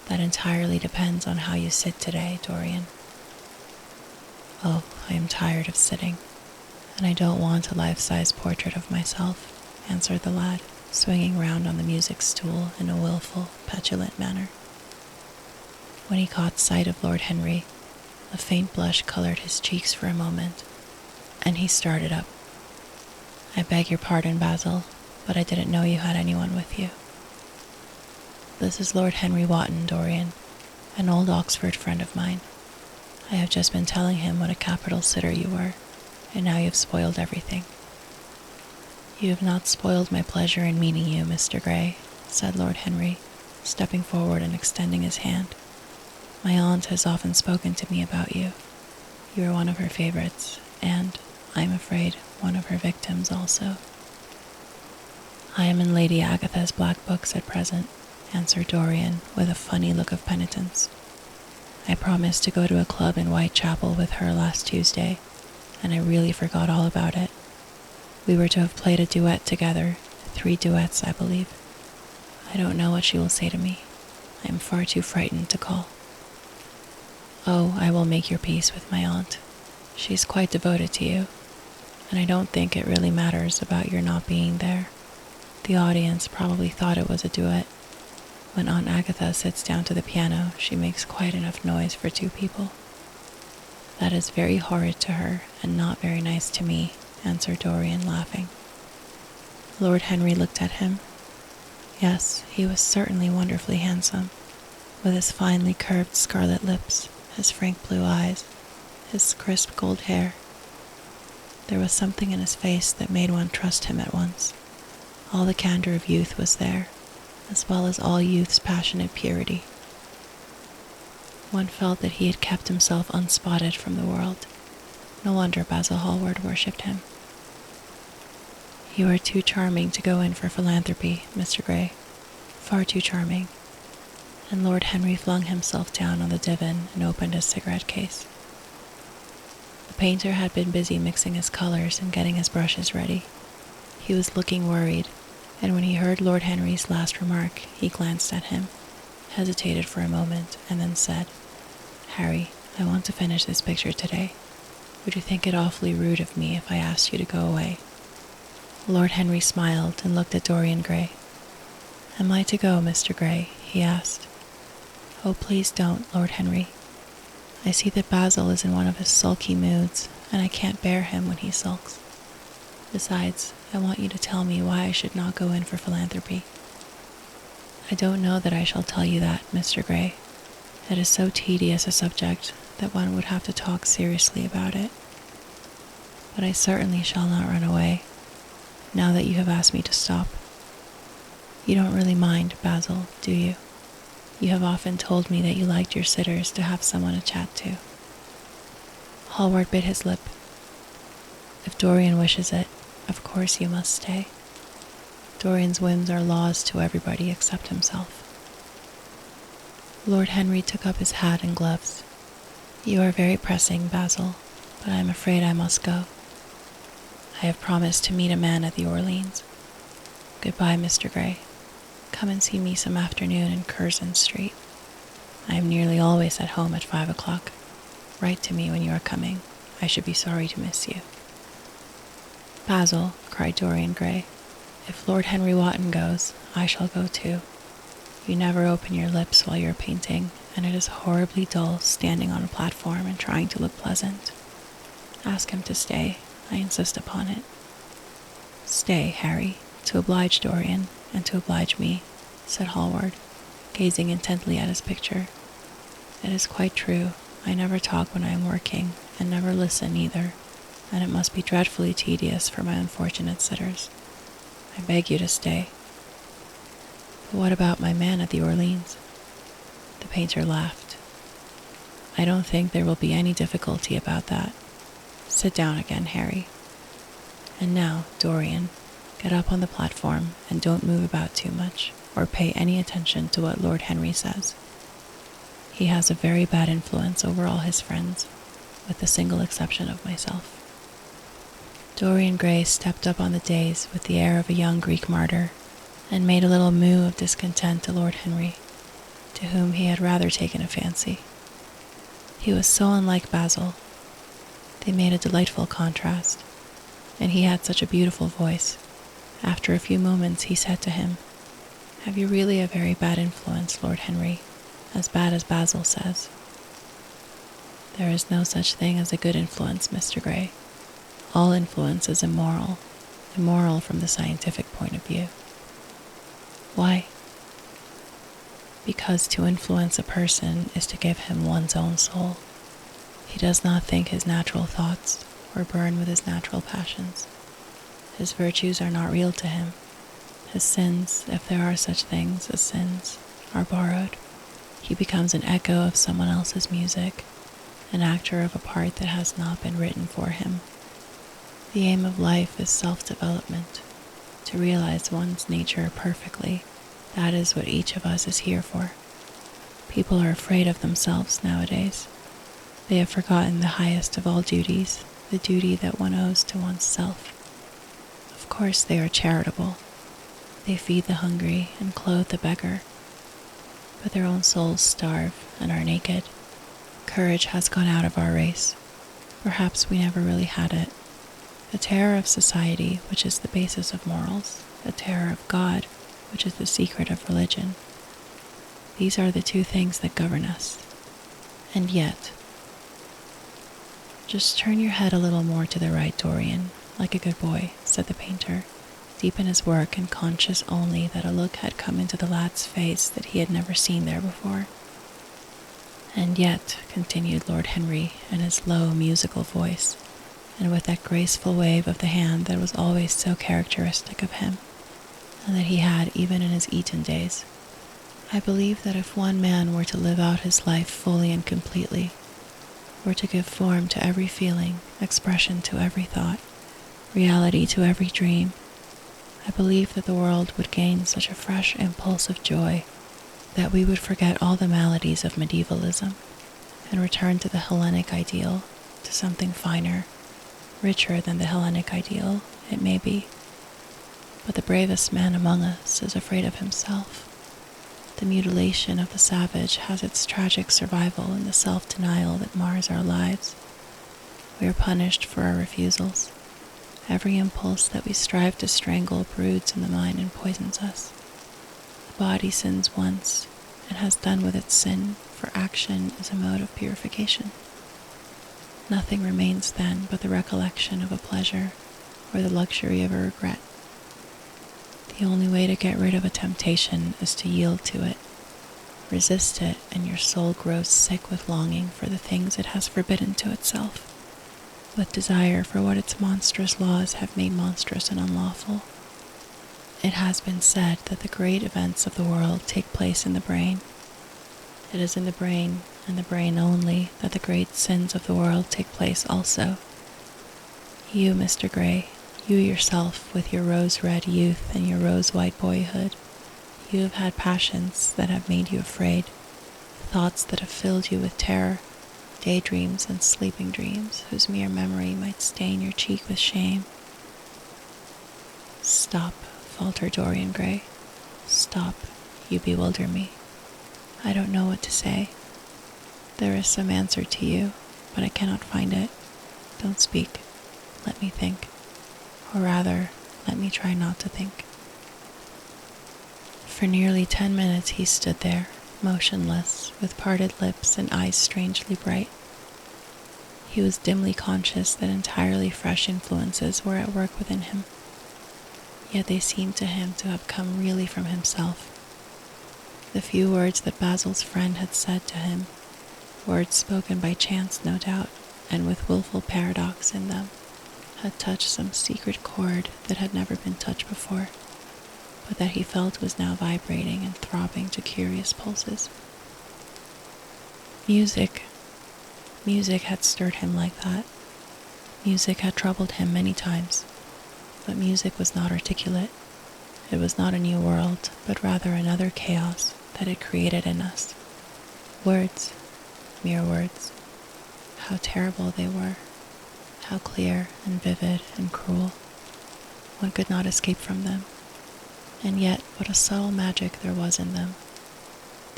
"That entirely depends on how you sit today, Dorian." "Oh, I am tired of sitting, and I don't want a life-size portrait of myself," answered the lad, swinging round on the music stool in a willful, petulant manner. When he caught sight of Lord Henry, a faint blush colored his cheeks for a moment, and he started up. "I beg your pardon, Basil, but I didn't know you had anyone with you." "This is Lord Henry Wotton, Dorian, an old Oxford friend of mine. I have just been telling him what a capital sitter you were, and now you have spoiled everything." "You have not spoiled my pleasure in meeting you, Mr. Gray," said Lord Henry, stepping forward and extending his hand. "My aunt has often spoken to me about you. You are one of her favorites, and, I am afraid, one of her victims also." "I am in Lady Agatha's black books at present," answered Dorian, with a funny look of penitence. "I promised to go to a club in Whitechapel with her last Tuesday, and I really forgot all about it. We were to have played a duet together, 3 duets, I believe. I don't know what she will say to me. I am far too frightened to call." "Oh, I will make your peace with my aunt. She's quite devoted to you, and I don't think it really matters about your not being there. The audience probably thought it was a duet. When Aunt Agatha sits down to the piano, she makes quite enough noise for 2 people. That is very horrid to her, and not very nice to me, answered Dorian, laughing. Lord Henry looked at him. Yes, he was certainly wonderfully handsome, with his finely curved scarlet lips, his frank blue eyes, his crisp gold hair. There was something in his face that made one trust him at once. All the candor of youth was there, as well as all youth's passionate purity. One felt that he had kept himself unspotted from the world. No wonder Basil Hallward worshipped him. You are too charming to go in for philanthropy, Mr. Gray. Far too charming. And Lord Henry flung himself down on the divan and opened his cigarette case. The painter had been busy mixing his colors and getting his brushes ready. He was looking worried, and when he heard Lord Henry's last remark, he glanced at him, hesitated for a moment, and then said, "Harry, I want to finish this picture today. Would you think it awfully rude of me if I asked you to go away?" Lord Henry smiled and looked at Dorian Gray. "Am I to go, Mr. Gray?" he asked. "Oh, please don't, Lord Henry. I see that Basil is in one of his sulky moods, and I can't bear him when he sulks. Besides, I want you to tell me why I should not go in for philanthropy." "I don't know that I shall tell you that, Mr. Gray. It is so tedious a subject that one would have to talk seriously about it. But I certainly shall not run away, now that you have asked me to stop. You don't really mind, Basil, do you? You have often told me that you liked your sitters to have someone to chat to." Hallward bit his lip. "If Dorian wishes it, of course you must stay. Dorian's whims are laws to everybody except himself." Lord Henry took up his hat and gloves. "You are very pressing, Basil, but I am afraid I must go. I have promised to meet a man at the Orleans. Goodbye, Mr. Gray. Come and see me some afternoon in Curzon Street. I am nearly always at home at 5 o'clock. Write to me when you are coming. I should be sorry to miss you." "Basil," cried Dorian Gray, "if Lord Henry Wotton goes, I shall go too. You never open your lips while you're painting, and it is horribly dull standing on a platform and trying to look pleasant. Ask him to stay. I insist upon it." "Stay, Harry, to oblige Dorian, and to oblige me," said Hallward, gazing intently at his picture. "It is quite true. I never talk when I am working, and never listen either, and it must be dreadfully tedious for my unfortunate sitters. I beg you to stay." "But what about my man at the Orleans?" The painter laughed. "I don't think there will be any difficulty about that. Sit down again, Harry. And now, Dorian, get up on the platform and don't move about too much, or pay any attention to what Lord Henry says. He has a very bad influence over all his friends, with the single exception of myself." Dorian Gray stepped up on the dais with the air of a young Greek martyr, and made a little moue of discontent to Lord Henry, to whom he had rather taken a fancy. He was so unlike Basil. They made a delightful contrast, and he had such a beautiful voice. After a few moments he said to him, "Have you really a very bad influence, Lord Henry, as bad as Basil says?" "There is no such thing as a good influence, Mr. Gray. All influence is immoral from the scientific point of view." "Why?" "Because to influence a person is to give him one's own soul. He does not think his natural thoughts or burn with his natural passions. His virtues are not real to him. His sins, if there are such things as sins, are borrowed. He becomes an echo of someone else's music, an actor of a part that has not been written for him. The aim of life is self-development, to realize one's nature perfectly. That is what each of us is here for. People are afraid of themselves nowadays. They have forgotten the highest of all duties, the duty that one owes to one's self. Of course they are charitable. They feed the hungry and clothe the beggar. But their own souls starve and are naked. Courage has gone out of our race. Perhaps we never really had it. The terror of society, which is the basis of morals, the terror of God, which is the secret of religion. These are the two things that govern us. And yet, just turn your head a little more to the right, Dorian, like a good boy, said the painter, deep in his work and conscious only that a look had come into the lad's face that he had never seen there before. And yet, continued Lord Henry in his low, musical voice, and with that graceful wave of the hand that was always so characteristic of him, and that he had even in his Eton days, I believe that if one man were to live out his life fully and completely, were to give form to every feeling, expression to every thought, reality to every dream, I believe that the world would gain such a fresh impulse of joy that we would forget all the maladies of medievalism and return to the Hellenic ideal, to something finer, richer than the Hellenic ideal, it may be. But the bravest man among us is afraid of himself. The mutilation of the savage has its tragic survival in the self-denial that mars our lives. We are punished for our refusals. Every impulse that we strive to strangle broods in the mind and poisons us. The body sins once, and has done with its sin, for action is a mode of purification. Nothing remains then but the recollection of a pleasure, or the luxury of a regret. The only way to get rid of a temptation is to yield to it. Resist it, and your soul grows sick with longing for the things it has forbidden to itself, with desire for what its monstrous laws have made monstrous and unlawful. It has been said that the great events of the world take place in the brain. It is in the brain, and the brain only, that the great sins of the world take place also. You, Mr. Gray, you yourself, with your rose-red youth and your rose-white boyhood, you have had passions that have made you afraid, thoughts that have filled you with terror, daydreams and sleeping dreams whose mere memory might stain your cheek with shame. Stop, faltered Dorian Gray. Stop, you bewilder me. I don't know what to say. There is some answer to you, but I cannot find it. Don't speak. Let me think. Or rather, let me try not to think. For nearly 10 minutes he stood there, motionless, with parted lips and eyes strangely bright. He was dimly conscious that entirely fresh influences were at work within him, yet they seemed to him to have come really from himself. The few words that Basil's friend had said to him, words spoken by chance no doubt, and with willful paradox in them, had touched some secret chord that had never been touched before, but that he felt was now vibrating and throbbing to curious pulses. Music had stirred him like that. Music had troubled him many times, but music was not articulate. It was not a new world, but rather another chaos that it created in us. Words, mere words. How terrible they were. How clear and vivid and cruel. One could not escape from them. And yet, what a subtle magic there was in them.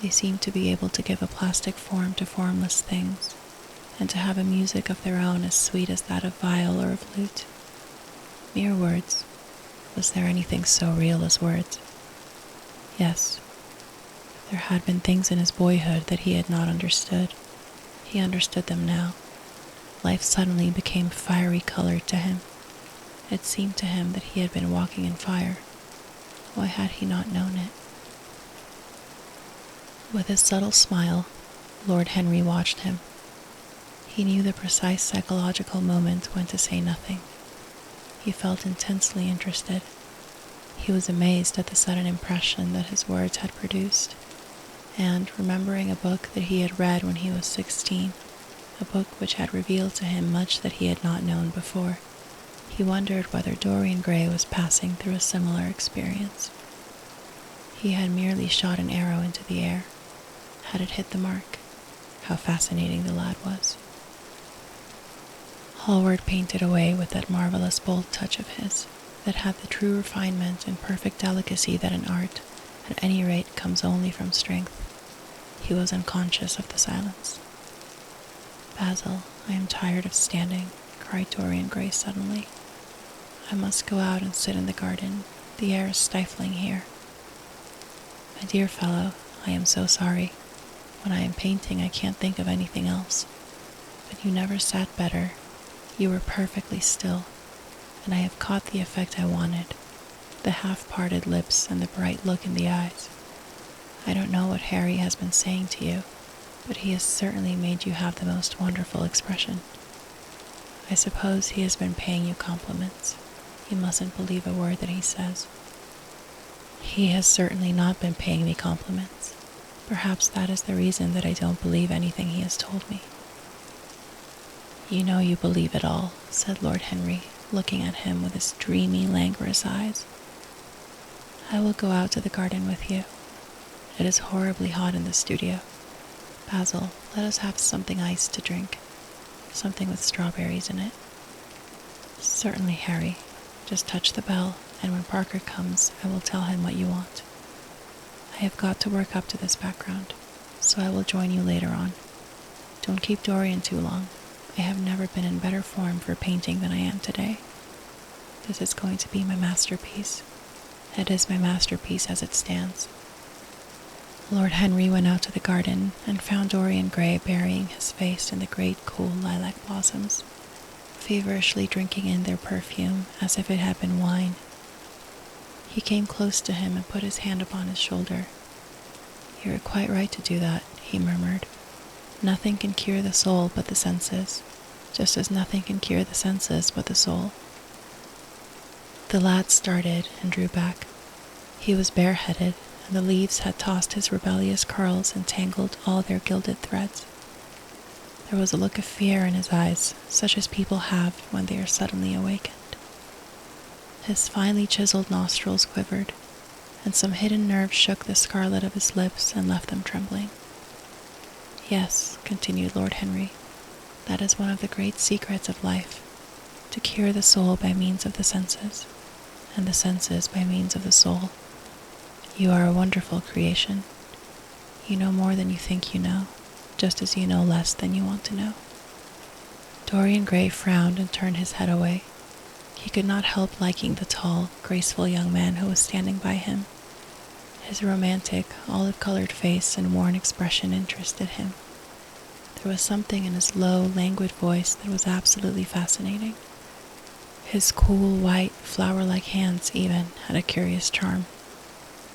They seemed to be able to give a plastic form to formless things, and to have a music of their own as sweet as that of viol or of lute. Mere words. Was there anything so real as words? Yes. There had been things in his boyhood that he had not understood. He understood them now. Life suddenly became fiery-colored to him. It seemed to him that he had been walking in fire. Why had he not known it? With his subtle smile, Lord Henry watched him. He knew the precise psychological moment when to say nothing. He felt intensely interested. He was amazed at the sudden impression that his words had produced, and, remembering a book that he had read when he was 16, a book which had revealed to him much that he had not known before, he wondered whether Dorian Gray was passing through a similar experience. He had merely shot an arrow into the air. Had it hit the mark? How fascinating the lad was. Hallward painted away with that marvelous bold touch of his, that had the true refinement and perfect delicacy that in art, at any rate, comes only from strength. He was unconscious of the silence. Basil, I am tired of standing, cried Dorian Gray suddenly. I must go out and sit in the garden. The air is stifling here. My dear fellow, I am so sorry. When I am painting, I can't think of anything else. But you never sat better. You were perfectly still, and I have caught the effect I wanted, the half-parted lips and the bright look in the eyes. I don't know what Harry has been saying to you, but he has certainly made you have the most wonderful expression. I suppose he has been paying you compliments. You mustn't believe a word that he says. He has certainly not been paying me compliments. Perhaps that is the reason that I don't believe anything he has told me. You know you believe it all, said Lord Henry, looking at him with his dreamy, languorous eyes. I will go out to the garden with you. It is horribly hot in the studio. Basil, let us have something iced to drink. Something with strawberries in it. Certainly, Harry. Just touch the bell, and when Parker comes, I will tell him what you want. I have got to work up to this background, so I will join you later on. Don't keep Dorian too long. I have never been in better form for painting than I am today. This is going to be my masterpiece. It is my masterpiece as it stands. Lord Henry went out to the garden and found Dorian Gray burying his face in the great cool lilac blossoms, feverishly drinking in their perfume as if it had been wine. He came close to him and put his hand upon his shoulder. "You are quite right to do that," he murmured. "Nothing can cure the soul but the senses, just as nothing can cure the senses but the soul." The lad started and drew back. He was bareheaded, and the leaves had tossed his rebellious curls and tangled all their gilded threads. There was a look of fear in his eyes, such as people have when they are suddenly awakened. His finely chiseled nostrils quivered, and some hidden nerve shook the scarlet of his lips and left them trembling. "Yes," continued Lord Henry, "that is one of the great secrets of life, to cure the soul by means of the senses, and the senses by means of the soul. You are a wonderful creation. You know more than you think you know, just as you know less than you want to know." Dorian Gray frowned and turned his head away. He could not help liking the tall, graceful young man who was standing by him. His romantic, olive-colored face and worn expression interested him. There was something in his low, languid voice that was absolutely fascinating. His cool, white, flower-like hands, even, had a curious charm.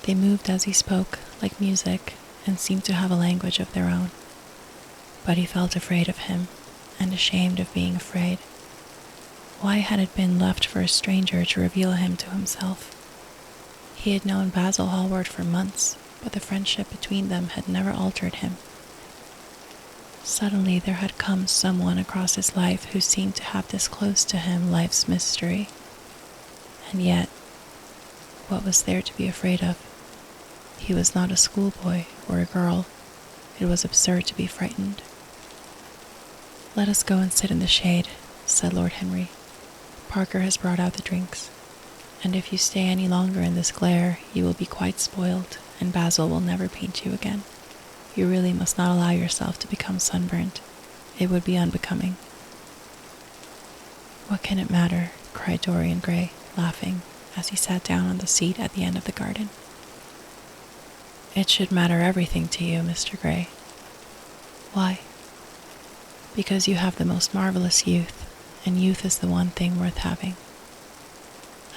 They moved as he spoke, like music, and seemed to have a language of their own. But he felt afraid of him, and ashamed of being afraid. Why had it been left for a stranger to reveal him to himself? He had known Basil Hallward for months, but the friendship between them had never altered him. Suddenly there had come someone across his life who seemed to have disclosed to him life's mystery. And yet, what was there to be afraid of? He was not a schoolboy or a girl. It was absurd to be frightened. "Let us go and sit in the shade," said Lord Henry. "Parker has brought out the drinks, and if you stay any longer in this glare, you will be quite spoiled, and Basil will never paint you again. You really must not allow yourself to become sunburnt. It would be unbecoming." "What can it matter?" cried Dorian Gray, laughing, as he sat down on the seat at the end of the garden. "It should matter everything to you, Mr. Gray." "Why?" "Because you have the most marvelous youth, and youth is the one thing worth having."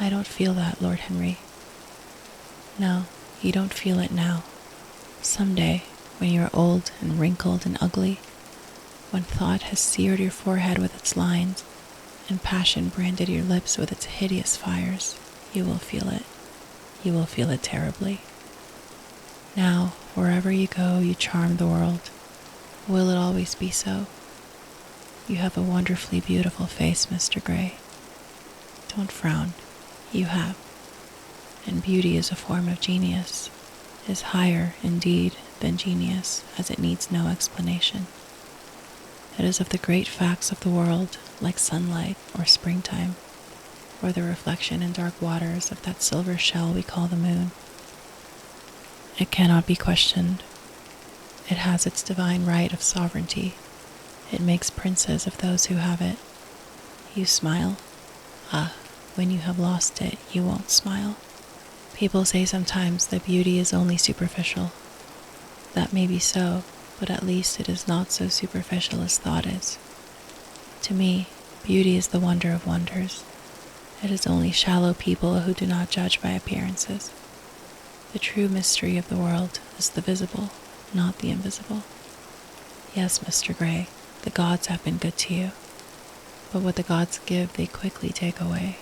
"I don't feel that, Lord Henry." "No, you don't feel it now. Some day, when you are old and wrinkled and ugly, when thought has seared your forehead with its lines, and passion branded your lips with its hideous fires, you will feel it. You will feel it terribly. Now, wherever you go, you charm the world. Will it always be so? You have a wonderfully beautiful face, Mr. Gray. Don't frown. You have. And beauty is a form of genius, is higher, indeed, than genius, as it needs no explanation. It is of the great facts of the world, like sunlight or springtime, or the reflection in dark waters of that silver shell we call the moon. It cannot be questioned. It has its divine right of sovereignty. It makes princes of those who have it. You smile. Ah, when you have lost it, you won't smile. People say sometimes that beauty is only superficial. That may be so, but at least it is not so superficial as thought is. To me, beauty is the wonder of wonders. It is only shallow people who do not judge by appearances. The true mystery of the world is the visible, not the invisible. Yes, Mr. Gray, the gods have been good to you, but what the gods give they quickly take away.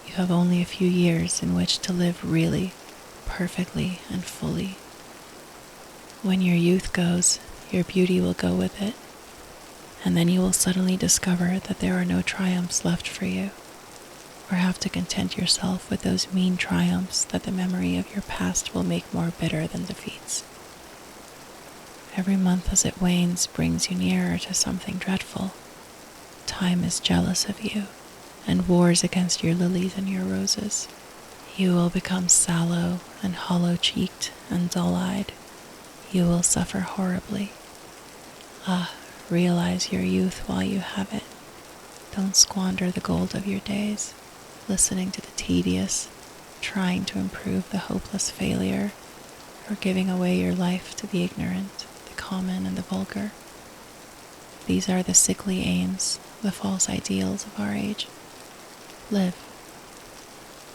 You have only a few years in which to live really, perfectly, and fully. When your youth goes, your beauty will go with it, and then you will suddenly discover that there are no triumphs left for you, or have to content yourself with those mean triumphs that the memory of your past will make more bitter than defeats. Every month as it wanes brings you nearer to something dreadful. Time is jealous of you, and wars against your lilies and your roses. You will become sallow and hollow-cheeked and dull-eyed. You will suffer horribly. Ah, realize your youth while you have it. Don't squander the gold of your days, listening to the tedious, trying to improve the hopeless failure, or giving away your life to the ignorant, the common, and the vulgar. These are the sickly aims, the false ideals of our age. Live.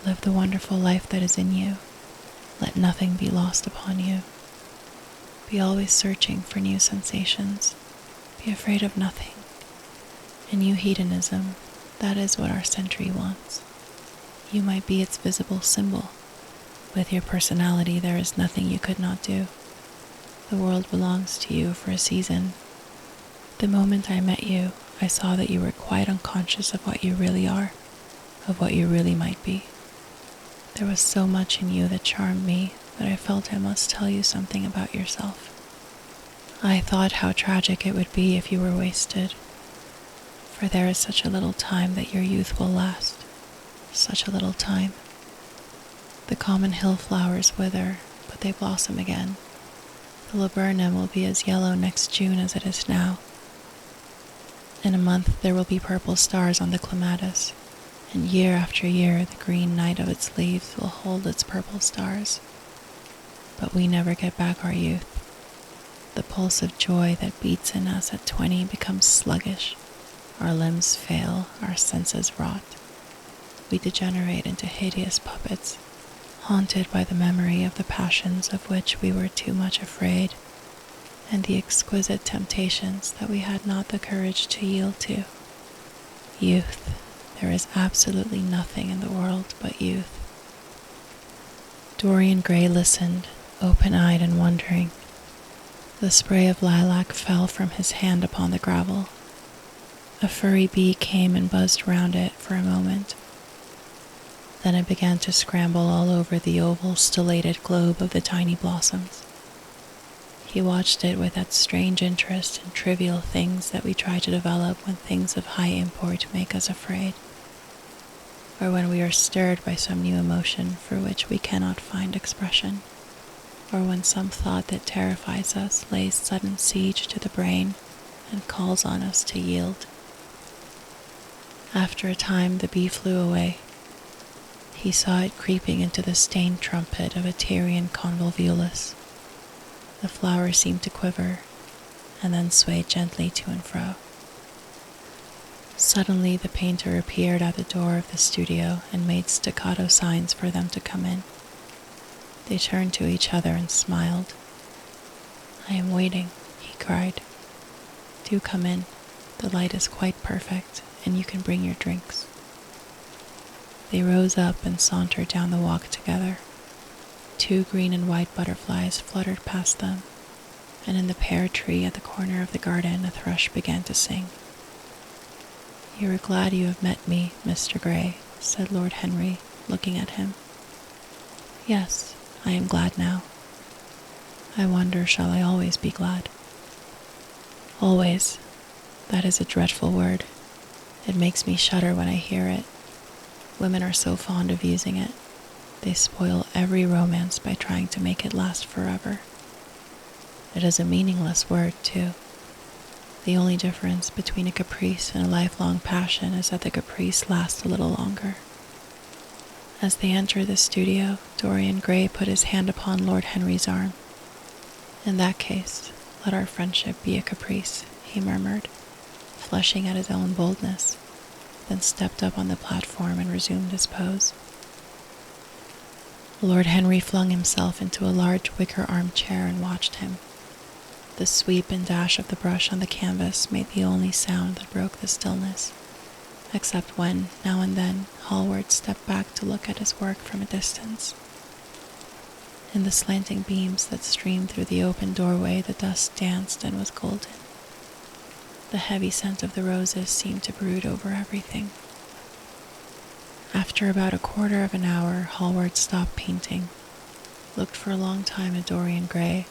Live the wonderful life that is in you. Let nothing be lost upon you. Be always searching for new sensations. Be afraid of nothing. A new hedonism, that is what our century wants. You might be its visible symbol. With your personality, there is nothing you could not do. The world belongs to you for a season. The moment I met you, I saw that you were quite unconscious of what you really are, of what you really might be. There was so much in you that charmed me that I felt I must tell you something about yourself. I thought how tragic it would be if you were wasted, for there is such a little time that your youth will last, such a little time. The common hill flowers wither, but they blossom again. The laburnum will be as yellow next June as it is now. In a month there will be purple stars on the clematis, and year after year the green night of its leaves will hold its purple stars. But we never get back our youth. The pulse of joy that beats in us at 20 becomes sluggish. Our limbs fail, our senses rot. We degenerate into hideous puppets, haunted by the memory of the passions of which we were too much afraid, and the exquisite temptations that we had not the courage to yield to. Youth. There is absolutely nothing in the world but youth. Dorian Gray listened, open-eyed and wondering. The spray of lilac fell from his hand upon the gravel. A furry bee came and buzzed round it for a moment. Then it began to scramble all over the oval, stellated globe of the tiny blossoms. He watched it with that strange interest in trivial things that we try to develop when things of high import make us afraid, or when we are stirred by some new emotion for which we cannot find expression, or when some thought that terrifies us lays sudden siege to the brain and calls on us to yield. After a time the bee flew away. He saw it creeping into the stained trumpet of a Tyrian convolvulus. The flower seemed to quiver, and then swayed gently to and fro. Suddenly the painter appeared at the door of the studio and made staccato signs for them to come in. They turned to each other and smiled. "I am waiting," he cried. "Do come in. The light is quite perfect, and you can bring your drinks." They rose up and sauntered down the walk together. 2 green and white butterflies fluttered past them, and in the pear tree at the corner of the garden a thrush began to sing. "You are glad you have met me, Mr. Gray," said Lord Henry, looking at him. "Yes, I am glad now. I wonder, shall I always be glad?" "Always. That is a dreadful word. It makes me shudder when I hear it. Women are so fond of using it. They spoil every romance by trying to make it last forever. It is a meaningless word, too. The only difference between a caprice and a lifelong passion is that the caprice lasts a little longer. As they entered the studio, Dorian Gray put his hand upon Lord Henry's arm. "In that case, let our friendship be a caprice," he murmured, flushing at his own boldness, then stepped up on the platform and resumed his pose. Lord Henry flung himself into a large wicker armchair and watched him. The sweep and dash of the brush on the canvas made the only sound that broke the stillness, except when, now and then, Hallward stepped back to look at his work from a distance. In the slanting beams that streamed through the open doorway, the dust danced and was golden. The heavy scent of the roses seemed to brood over everything. After about a quarter of an hour, Hallward stopped painting, looked for a long time at Dorian Gray,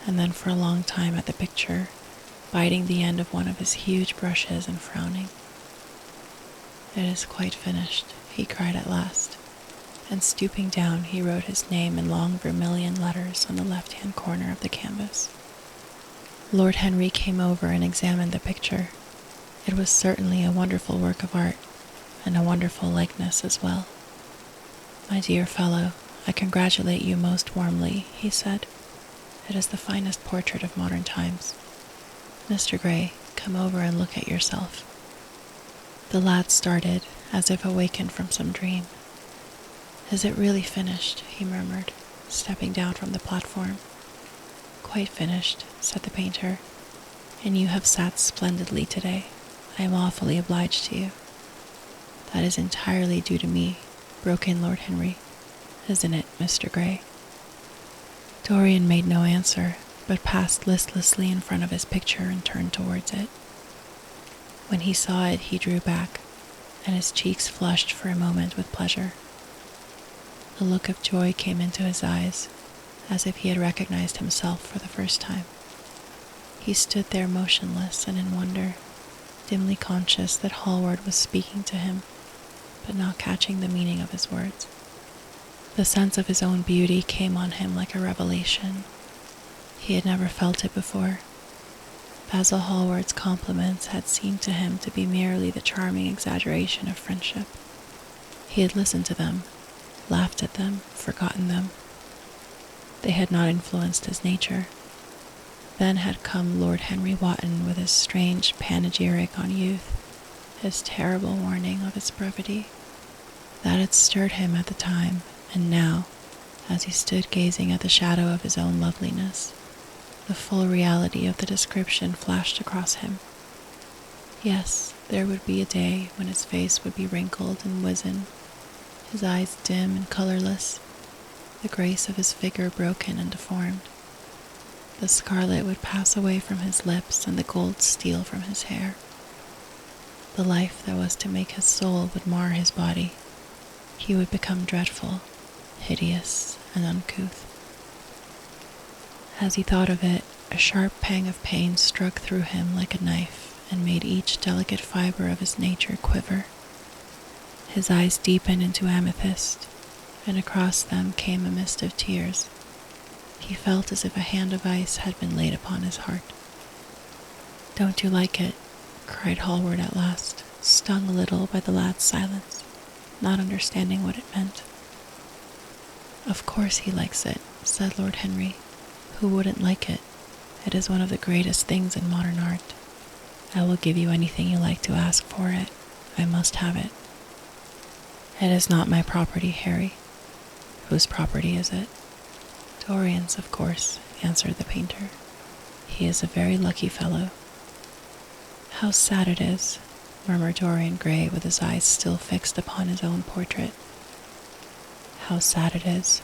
and then for a long time at the picture, biting the end of one of his huge brushes and frowning. "It is quite finished," he cried at last, and stooping down, he wrote his name in long vermilion letters on the left-hand corner of the canvas. Lord Henry came over and examined the picture. It was certainly a wonderful work of art, and a wonderful likeness as well. "My dear fellow, I congratulate you most warmly," he said. "It is the finest portrait of modern times. Mr. Gray, come over and look at yourself." The lad started, as if awakened from some dream. "Is it really finished?" he murmured, stepping down from the platform. "Quite finished," said the painter, "and you have sat splendidly today. I am awfully obliged to you." "That is entirely due to me," broke in Lord Henry. "Isn't it, Mr. Gray?" Dorian made no answer, but passed listlessly in front of his picture and turned towards it. When he saw it, he drew back, and his cheeks flushed for a moment with pleasure. A look of joy came into his eyes, as if he had recognized himself for the first time. He stood there motionless and in wonder, dimly conscious that Hallward was speaking to him, but not catching the meaning of his words. The sense of his own beauty came on him like a revelation. He had never felt it before. Basil Hallward's compliments had seemed to him to be merely the charming exaggeration of friendship. He had listened to them, laughed at them, forgotten them. They had not influenced his nature. Then had come Lord Henry Wotton with his strange panegyric on youth, his terrible warning of its brevity. That had stirred him at the time, and now, as he stood gazing at the shadow of his own loveliness, the full reality of the description flashed across him. Yes, there would be a day when his face would be wrinkled and wizen, his eyes dim and colorless, the grace of his figure broken and deformed. The scarlet would pass away from his lips and the gold steal from his hair. The life that was to make his soul would mar his body. He would become dreadful, hideous, and uncouth. As he thought of it, a sharp pang of pain struck through him like a knife and made each delicate fiber of his nature quiver. His eyes deepened into amethyst, and across them came a mist of tears. He felt as if a hand of ice had been laid upon his heart. "Don't you like it?" cried Hallward at last, stung a little by the lad's silence, not understanding what it meant. "Of course he likes it," said Lord Henry. "Who wouldn't like it? It is one of the greatest things in modern art. I will give you anything you like to ask for it. I must have it." "It is not my property, Harry." "Whose property is it?" "Dorian's, of course," answered the painter. "He is a very lucky fellow." "How sad it is," murmured Dorian Gray with his eyes still fixed upon his own portrait. "How sad it is.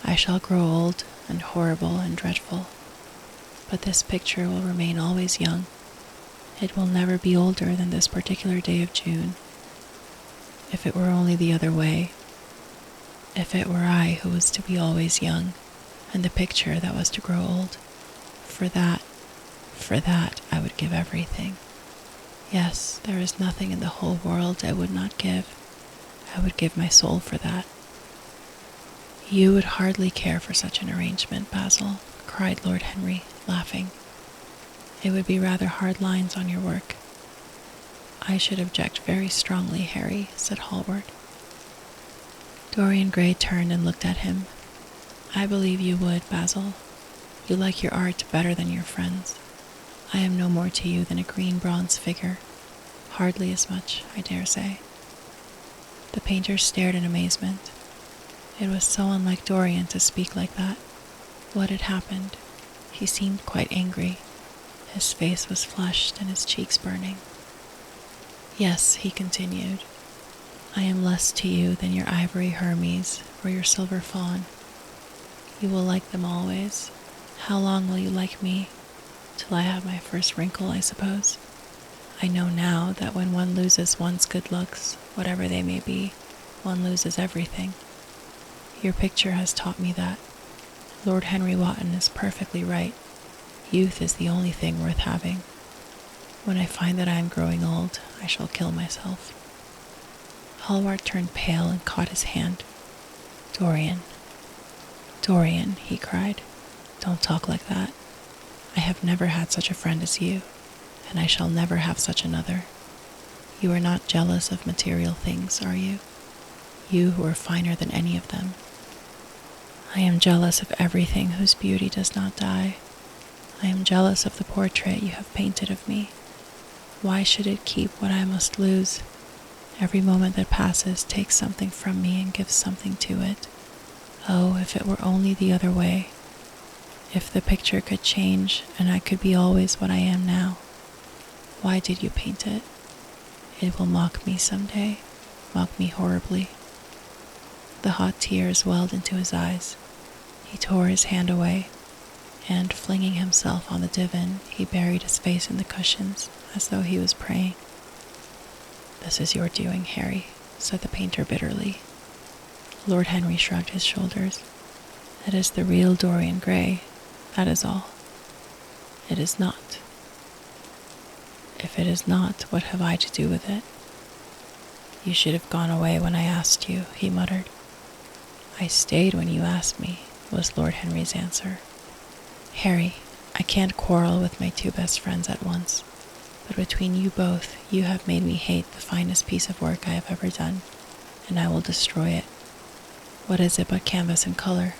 I shall grow old and horrible and dreadful, but this picture will remain always young. It will never be older than this particular day of June. If it were only the other way, if it were I who was to be always young, and the picture that was to grow old, for that I would give everything. Yes, there is nothing in the whole world I would not give. I would give my soul for that." "You would hardly care for such an arrangement, Basil," cried Lord Henry, laughing. It would be rather hard lines on your work. I should object very strongly, Harry, said Hallward. Dorian Gray turned and looked at him. I believe you would, Basil. You like your art better than your friends. I am no more to you than a green bronze figure. Hardly as much, I dare say. The painter stared in amazement. It was so unlike Dorian to speak like that. What had happened? He seemed quite angry. His face was flushed and his cheeks burning. Yes, he continued, I am less to you than your ivory Hermes or your silver fawn. You will like them always. How long will you like me? Till I have my first wrinkle, I suppose. I know now that when one loses one's good looks, whatever they may be, one loses everything. Your picture has taught me that. Lord Henry Wotton is perfectly right. Youth is the only thing worth having. When I find that I am growing old, I shall kill myself. Hallward turned pale and caught his hand. Dorian, he cried, don't talk like that. I have never had such a friend as you, and I shall never have such another. You are not jealous of material things, are you? You who are finer than any of them. I am jealous of everything whose beauty does not die. I am jealous of the portrait you have painted of me. Why should it keep what I must lose? Every moment that passes takes something from me and gives something to it. Oh, if it were only the other way. If the picture could change and I could be always what I am now. Why did you paint it? It will mock me some day, mock me horribly. The hot tears welled into his eyes. He tore his hand away, and flinging himself on the divan, he buried his face in the cushions as though he was praying. This is your doing, Harry, said the painter bitterly. Lord Henry shrugged his shoulders. It is the real Dorian Gray, that is all. It is not. If it is not, what have I to do with it? You should have gone away when I asked you, he muttered. I stayed when you asked me, was Lord Henry's answer. Harry, I can't quarrel with my two best friends at once, but between you both, you have made me hate the finest piece of work I have ever done, and I will destroy it. What is it but canvas and color?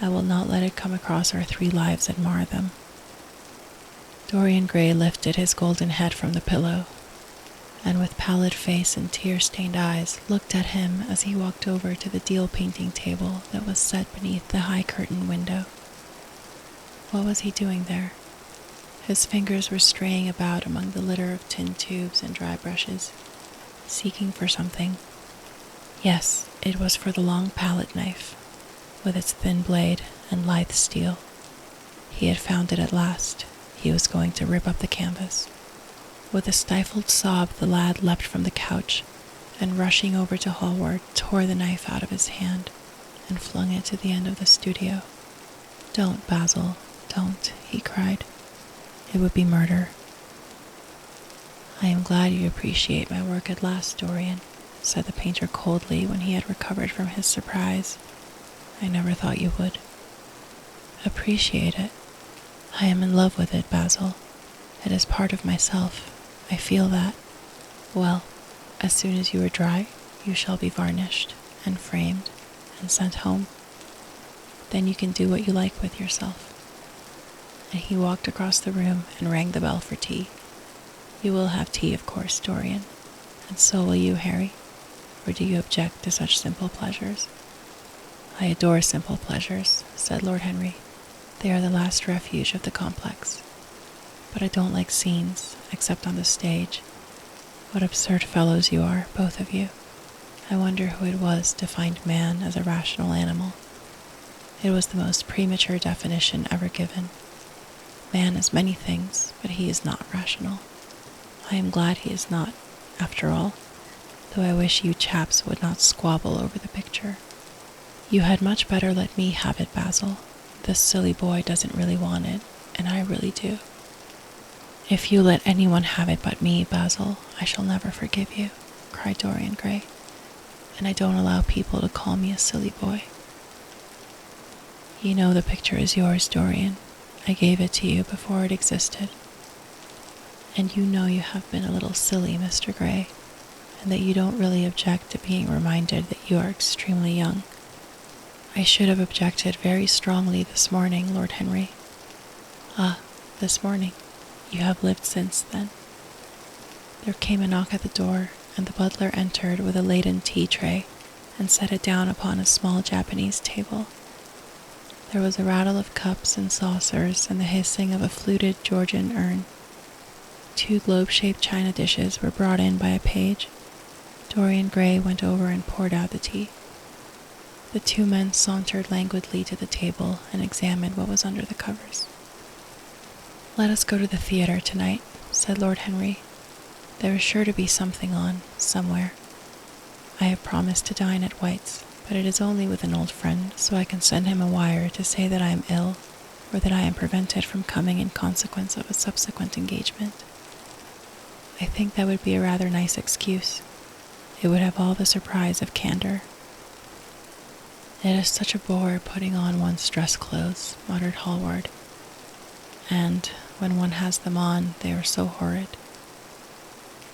I will not let it come across our 3 lives and mar them. Dorian Gray lifted his golden head from the pillow, and with pallid face and tear-stained eyes looked at him as he walked over to the deal painting table that was set beneath the high curtained window. What was he doing there? His fingers were straying about among the litter of tin tubes and dry brushes, seeking for something. Yes, it was for the long palette knife, with its thin blade and lithe steel. He had found it at last. He was going to rip up the canvas. With a stifled sob, the lad leapt from the couch, and rushing over to Hallward, tore the knife out of his hand and flung it to the end of the studio. Don't, Basil, don't, he cried. It would be murder. I am glad you appreciate my work at last, Dorian, said the painter coldly when he had recovered from his surprise. I never thought you would. Appreciate it? I am in love with it, Basil. It is part of myself. I feel that. Well, as soon as you are dry, you shall be varnished and framed and sent home. Then you can do what you like with yourself. And he walked across the room and rang the bell for tea. You will have tea, of course, Dorian, and so will you, Harry. Or do you object to such simple pleasures? I adore simple pleasures, said Lord Henry. They are the last refuge of the complex. But I don't like scenes, except on the stage. What absurd fellows you are, both of you. I wonder who it was to find man as a rational animal. It was the most premature definition ever given. Man is many things, but he is not rational. I am glad he is not, after all, though I wish you chaps would not squabble over the picture. You had much better let me have it, Basil. This silly boy doesn't really want it, and I really do. If you let anyone have it but me, Basil, I shall never forgive you, cried Dorian Gray, and I don't allow people to call me a silly boy. You know the picture is yours, Dorian. I gave it to you before it existed. And you know you have been a little silly, Mr. Gray, and that you don't really object to being reminded that you are extremely young. I should have objected very strongly this morning, Lord Henry. Ah, this morning. You have lived since then. There came a knock at the door, and the butler entered with a laden tea tray and set it down upon a small Japanese table. There was a rattle of cups and saucers and the hissing of a fluted Georgian urn. 2 globe-shaped china dishes were brought in by a page. Dorian Gray went over and poured out the tea. The 2 men sauntered languidly to the table and examined what was under the covers. "Let us go to the theater tonight," said Lord Henry. "There is sure to be something on, somewhere. I have promised to dine at White's, but it is only with an old friend, so I can send him a wire to say that I am ill, or that I am prevented from coming in consequence of a subsequent engagement. I think that would be a rather nice excuse. It would have all the surprise of candor." "It is such a bore putting on one's dress clothes," muttered Hallward. "And when one has them on, they are so horrid."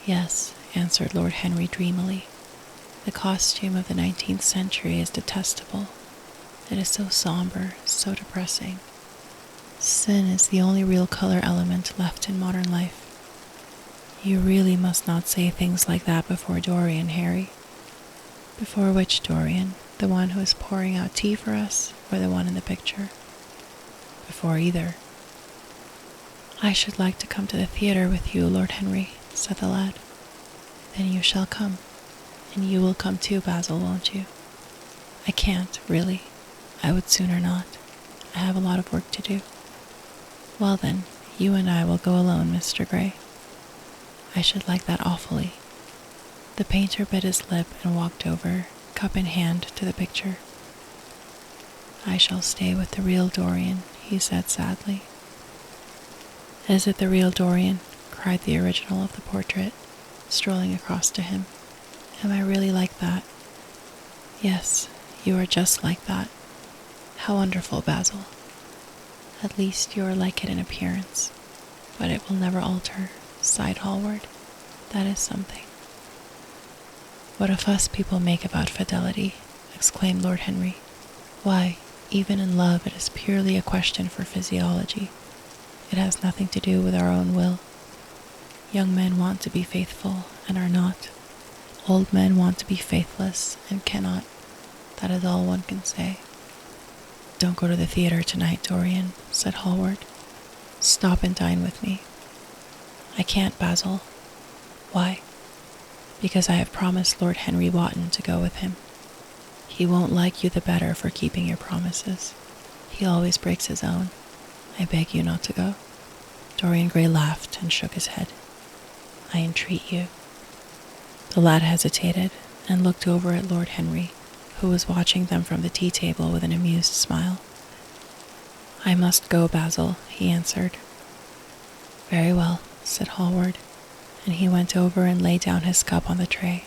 "Yes," answered Lord Henry dreamily. "The costume of the 19th century is detestable. It is so somber, so depressing. Sin is the only real color element left in modern life. You really must not say things like that before Dorian, Harry." "Before which Dorian? The one who is pouring out tea for us, or the one in the picture?" "Before either." "I should like to come to the theater with you, Lord Henry," said the lad. "Then you shall come. And you will come too, Basil, won't you?" "I can't, really. I would sooner not. I have a lot of work to do." "Well then, you and I will go alone, Mr. Gray." "I should like that awfully." The painter bit his lip and walked over, cup in hand, to the picture. "I shall stay with the real Dorian," he said sadly. "Is it the real Dorian?" cried the original of the portrait, strolling across to him. "Am I really like that?" "Yes, you are just like that. How wonderful, Basil. At least you are like it in appearance, but it will never alter," sighed Hallward. "That is something." "What a fuss people make about fidelity," exclaimed Lord Henry. "Why, even in love it is purely a question for physiology. It has nothing to do with our own will. Young men want to be faithful and are not. Old men want to be faithless and cannot. That is all one can say." "Don't go to the theater tonight, Dorian," said Hallward. "Stop and dine with me." "I can't, Basil." "Why?" "Because I have promised Lord Henry Wotton to go with him. He won't like you the better for keeping your promises. He always breaks his own. I beg you not to go." Dorian Gray laughed and shook his head. "I entreat you." The lad hesitated and looked over at Lord Henry, who was watching them from the tea table with an amused smile. "I must go, Basil," he answered. "Very well," said Hallward, and he went over and laid down his cup on the tray.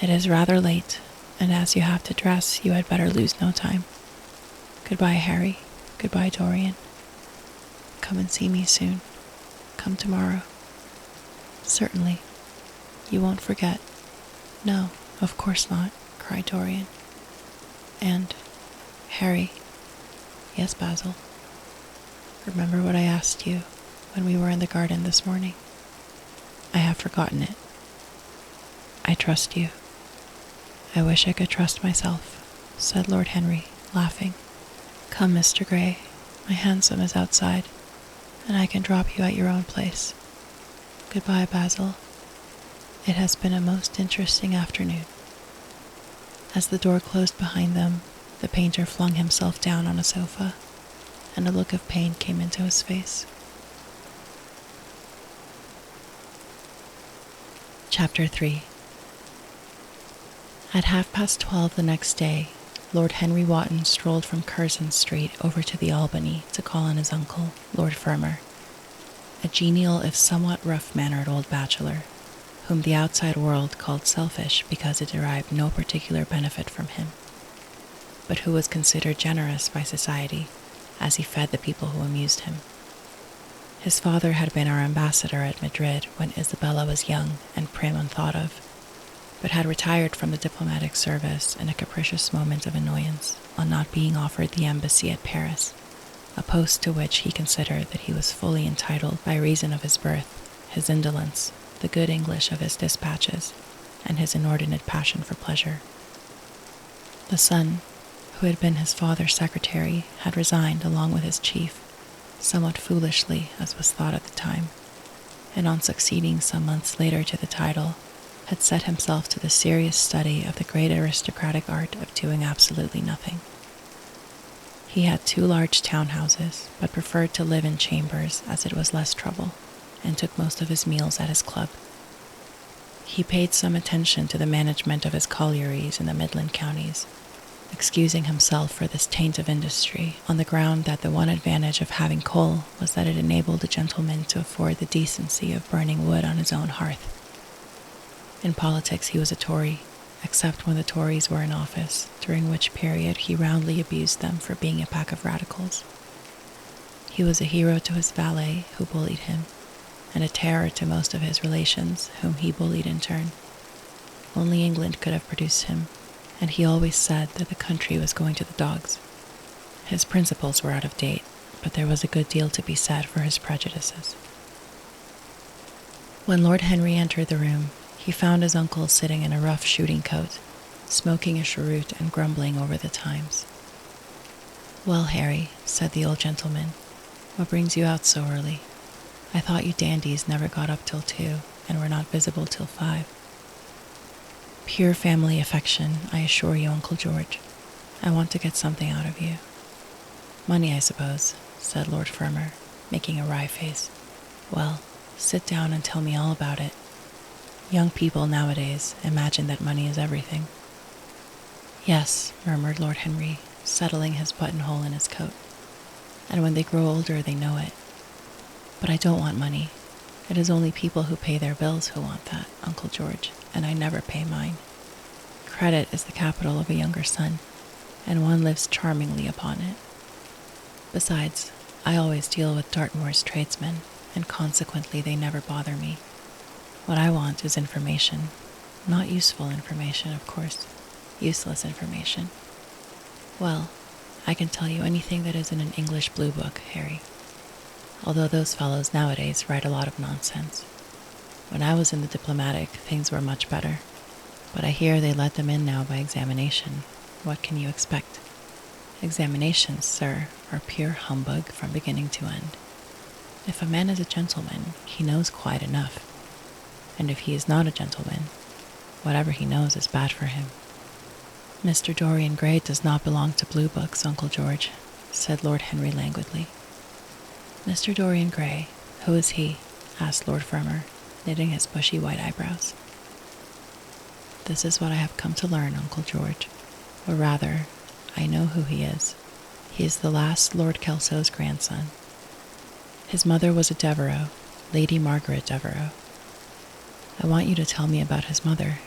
"It is rather late, and as you have to dress, you had better lose no time. Goodbye, Harry. Goodbye, Dorian. Come and see me soon. Come tomorrow." "Certainly. You won't forget?" "No, of course not," cried Dorian. "And, Harry." "Yes, Basil." "Remember what I asked you when we were in the garden this morning?" "I have forgotten it." "I trust you." "I wish I could trust myself," said Lord Henry, laughing. "Come, Mr. Gray, my hansom is outside, and I can drop you at your own place. Goodbye, Basil. It has been a most interesting afternoon." As the door closed behind them, the painter flung himself down on a sofa, and a look of pain came into his face. Chapter 3. At 12:30 the next day, Lord Henry Wotton strolled from Curzon Street over to the Albany to call on his uncle, Lord Fermor, a genial if somewhat rough-mannered old bachelor, whom the outside world called selfish because it derived no particular benefit from him, but who was considered generous by society as he fed the people who amused him. His father had been our ambassador at Madrid when Isabella was young and prim and thought of, but had retired from the diplomatic service in a capricious moment of annoyance on not being offered the embassy at Paris, a post to which he considered that he was fully entitled by reason of his birth, his indolence, the good English of his dispatches, and his inordinate passion for pleasure. The son, who had been his father's secretary, had resigned along with his chief, somewhat foolishly as was thought at the time, and on succeeding some months later to the title, had set himself to the serious study of the great aristocratic art of doing absolutely nothing. He had 2 large townhouses, but preferred to live in chambers as it was less trouble, and took most of his meals at his club. He paid some attention to the management of his collieries in the Midland counties, excusing himself for this taint of industry on the ground that the one advantage of having coal was that it enabled a gentleman to afford the decency of burning wood on his own hearth. In politics he was a Tory, except when the Tories were in office, during which period he roundly abused them for being a pack of radicals. He was a hero to his valet, who bullied him, and a terror to most of his relations, whom he bullied in turn. Only England could have produced him, and he always said that the country was going to the dogs. His principles were out of date, but there was a good deal to be said for his prejudices. When Lord Henry entered the room, he found his uncle sitting in a rough shooting coat, smoking a cheroot and grumbling over the Times. "Well, Harry," said the old gentleman, "what brings you out so early? I thought you dandies never got up till 2 and were not visible till 5. Pure family affection, I assure you, Uncle George. I want to get something out of you." "Money, I suppose," said Lord Fermor, making a wry face. "Well, sit down and tell me all about it. Young people nowadays imagine that money is everything." "Yes," murmured Lord Henry, settling his buttonhole in his coat. "And when they grow older they know it. But I don't want money. It is only people who pay their bills who want that, Uncle George, and I never pay mine. Credit is the capital of a younger son, and one lives charmingly upon it. Besides, I always deal with Dartmoor's tradesmen, and consequently they never bother me. What I want is information. Not useful information, of course. Useless information. Well, I can tell you anything that is in an English blue book, Harry. Although those fellows nowadays write a lot of nonsense. When I was in the diplomatic, things were much better. But I hear they let them in now by examination. What can you expect? Examinations, sir, are pure humbug from beginning to end. If a man is a gentleman, he knows quite enough. And if he is not a gentleman, whatever he knows is bad for him." "Mr. Dorian Gray does not belong to blue books, Uncle George," said Lord Henry languidly. "Mr. Dorian Gray, who is he?" asked Lord Fermor, knitting his bushy white eyebrows. "This is what I have come to learn, Uncle George. Or rather, I know who he is. He is the last Lord Kelso's grandson. His mother was a Devereux, Lady Margaret Devereux. I want you to tell me about his mother.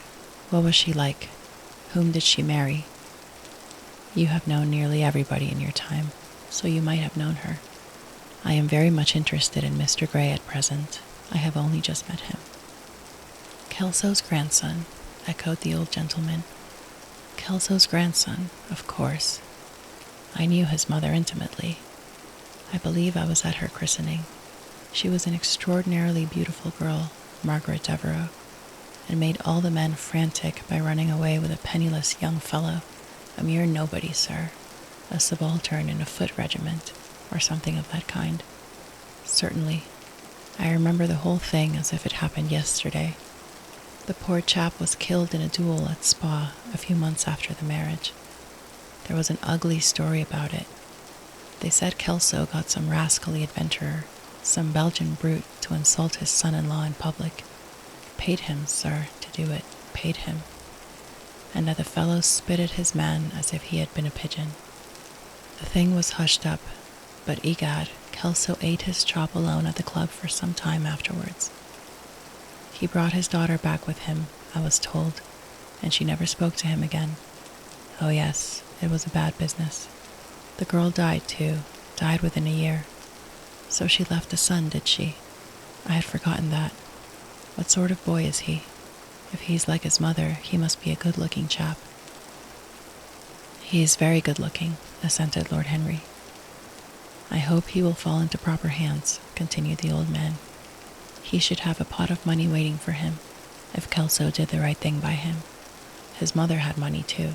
What was she like? Whom did she marry? You have known nearly everybody in your time, so you might have known her. I am very much interested in Mr. Gray at present. I have only just met him." "Kelso's grandson," echoed the old gentleman. "Kelso's grandson, of course. I knew his mother intimately. I believe I was at her christening. She was an extraordinarily beautiful girl, Margaret Devereux, and made all the men frantic by running away with a penniless young fellow, a mere nobody, sir, a subaltern in a foot regiment, or something of that kind. Certainly, I remember the whole thing as if it happened yesterday. The poor chap was killed in a duel at Spa a few months after the marriage. There was an ugly story about it. They said Kelso got some rascally adventurer, some Belgian brute, to insult his son-in-law in public. Paid him, sir, to do it, paid him. And that the fellow spitted his man as if he had been a pigeon. The thing was hushed up, but egad, Kelso ate his chop alone at the club for some time afterwards. He brought his daughter back with him, I was told, and she never spoke to him again. Oh yes, it was a bad business. The girl died too, died within a year. So she left a son, did she? I had forgotten that. What sort of boy is he? If he's like his mother, he must be a good-looking chap. He is very good-looking, assented Lord Henry. I hope he will fall into proper hands, continued the old man. He should have a pot of money waiting for him, if Kelso did the right thing by him. His mother had money, too.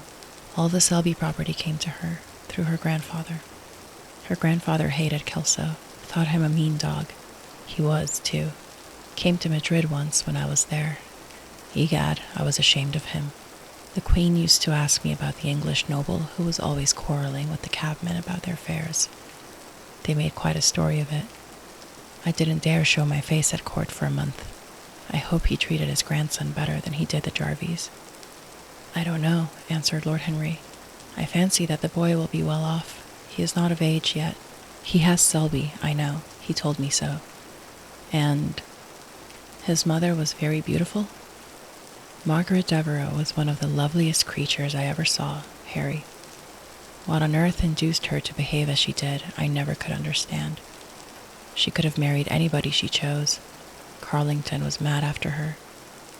All the Selby property came to her, through her grandfather. Her grandfather hated Kelso, thought him a mean dog. He was, too. Came to Madrid once when I was there. Egad, I was ashamed of him. The Queen used to ask me about the English noble who was always quarreling with the cabmen about their fares. They made quite a story of it. I didn't dare show my face at court for a month. I hope he treated his grandson better than he did the Jarvies. I don't know, answered Lord Henry. I fancy that the boy will be well off. He is not of age yet. He has Selby, I know. He told me so. And his mother was very beautiful? Margaret Devereux was one of the loveliest creatures I ever saw, Harry. What on earth induced her to behave as she did, I never could understand. She could have married anybody she chose. Carlington was mad after her.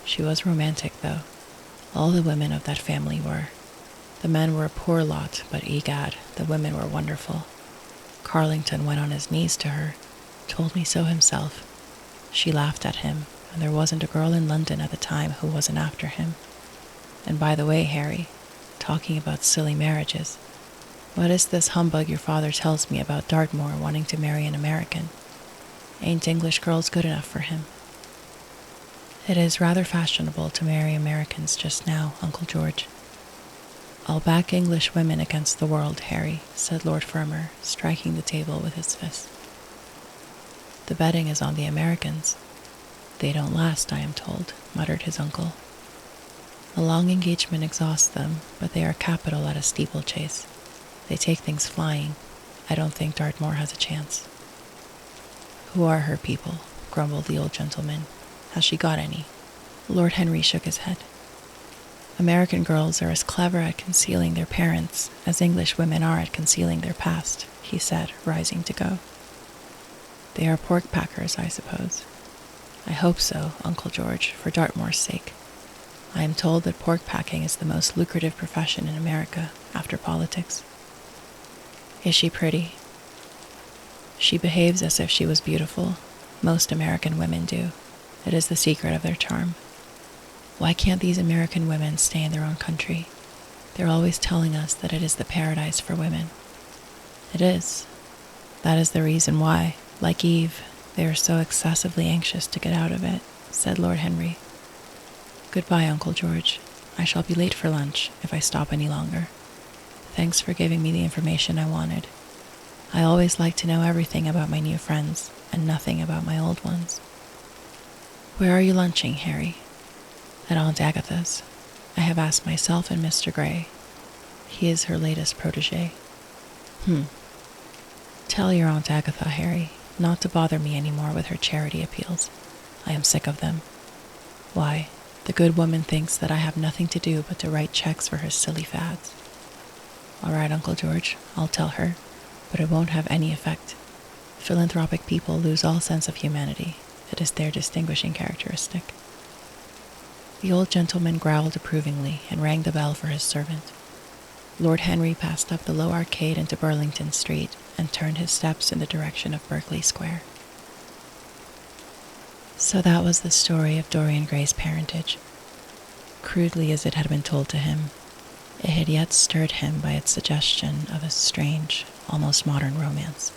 She was romantic, though. All the women of that family were. The men were a poor lot, but egad, the women were wonderful. Carlington went on his knees to her, told me so himself. She laughed at him, and there wasn't a girl in London at the time who wasn't after him. And by the way, Harry, talking about silly marriages, what is this humbug your father tells me about Dartmoor wanting to marry an American? Ain't English girls good enough for him? It is rather fashionable to marry Americans just now, Uncle George. I'll back English women against the world, Harry, said Lord Fermor, striking the table with his fist. The betting is on the Americans. They don't last, I am told, muttered his uncle. A long engagement exhausts them, but they are capital at a steeplechase. They take things flying. I don't think Dartmoor has a chance. Who are her people? Grumbled the old gentleman. Has she got any? Lord Henry shook his head. American girls are as clever at concealing their parents as English women are at concealing their past, he said, rising to go. They are pork packers, I suppose. I hope so, Uncle George, for Dartmoor's sake. I am told that pork packing is the most lucrative profession in America, after politics. Is she pretty? She behaves as if she was beautiful. Most American women do. It is the secret of their charm. Why can't these American women stay in their own country? They're always telling us that it is the paradise for women. It is. That is the reason why, like Eve, they are so excessively anxious to get out of it, said Lord Henry. Goodbye, Uncle George. I shall be late for lunch if I stop any longer. Thanks for giving me the information I wanted. I always like to know everything about my new friends and nothing about my old ones. Where are you lunching, Harry? At Aunt Agatha's. I have asked myself and Mr. Gray. He is her latest protégé. Tell your Aunt Agatha, Harry, not to bother me any more with her charity appeals. I am sick of them. Why, the good woman thinks that I have nothing to do but to write checks for her silly fads. All right, Uncle George, I'll tell her, but it won't have any effect. Philanthropic people lose all sense of humanity. It is their distinguishing characteristic. The old gentleman growled approvingly and rang the bell for his servant. Lord Henry passed up the low arcade into Burlington Street and turned his steps in the direction of Berkeley Square. So that was the story of Dorian Gray's parentage. Crudely as it had been told to him, it had yet stirred him by its suggestion of a strange, almost modern romance.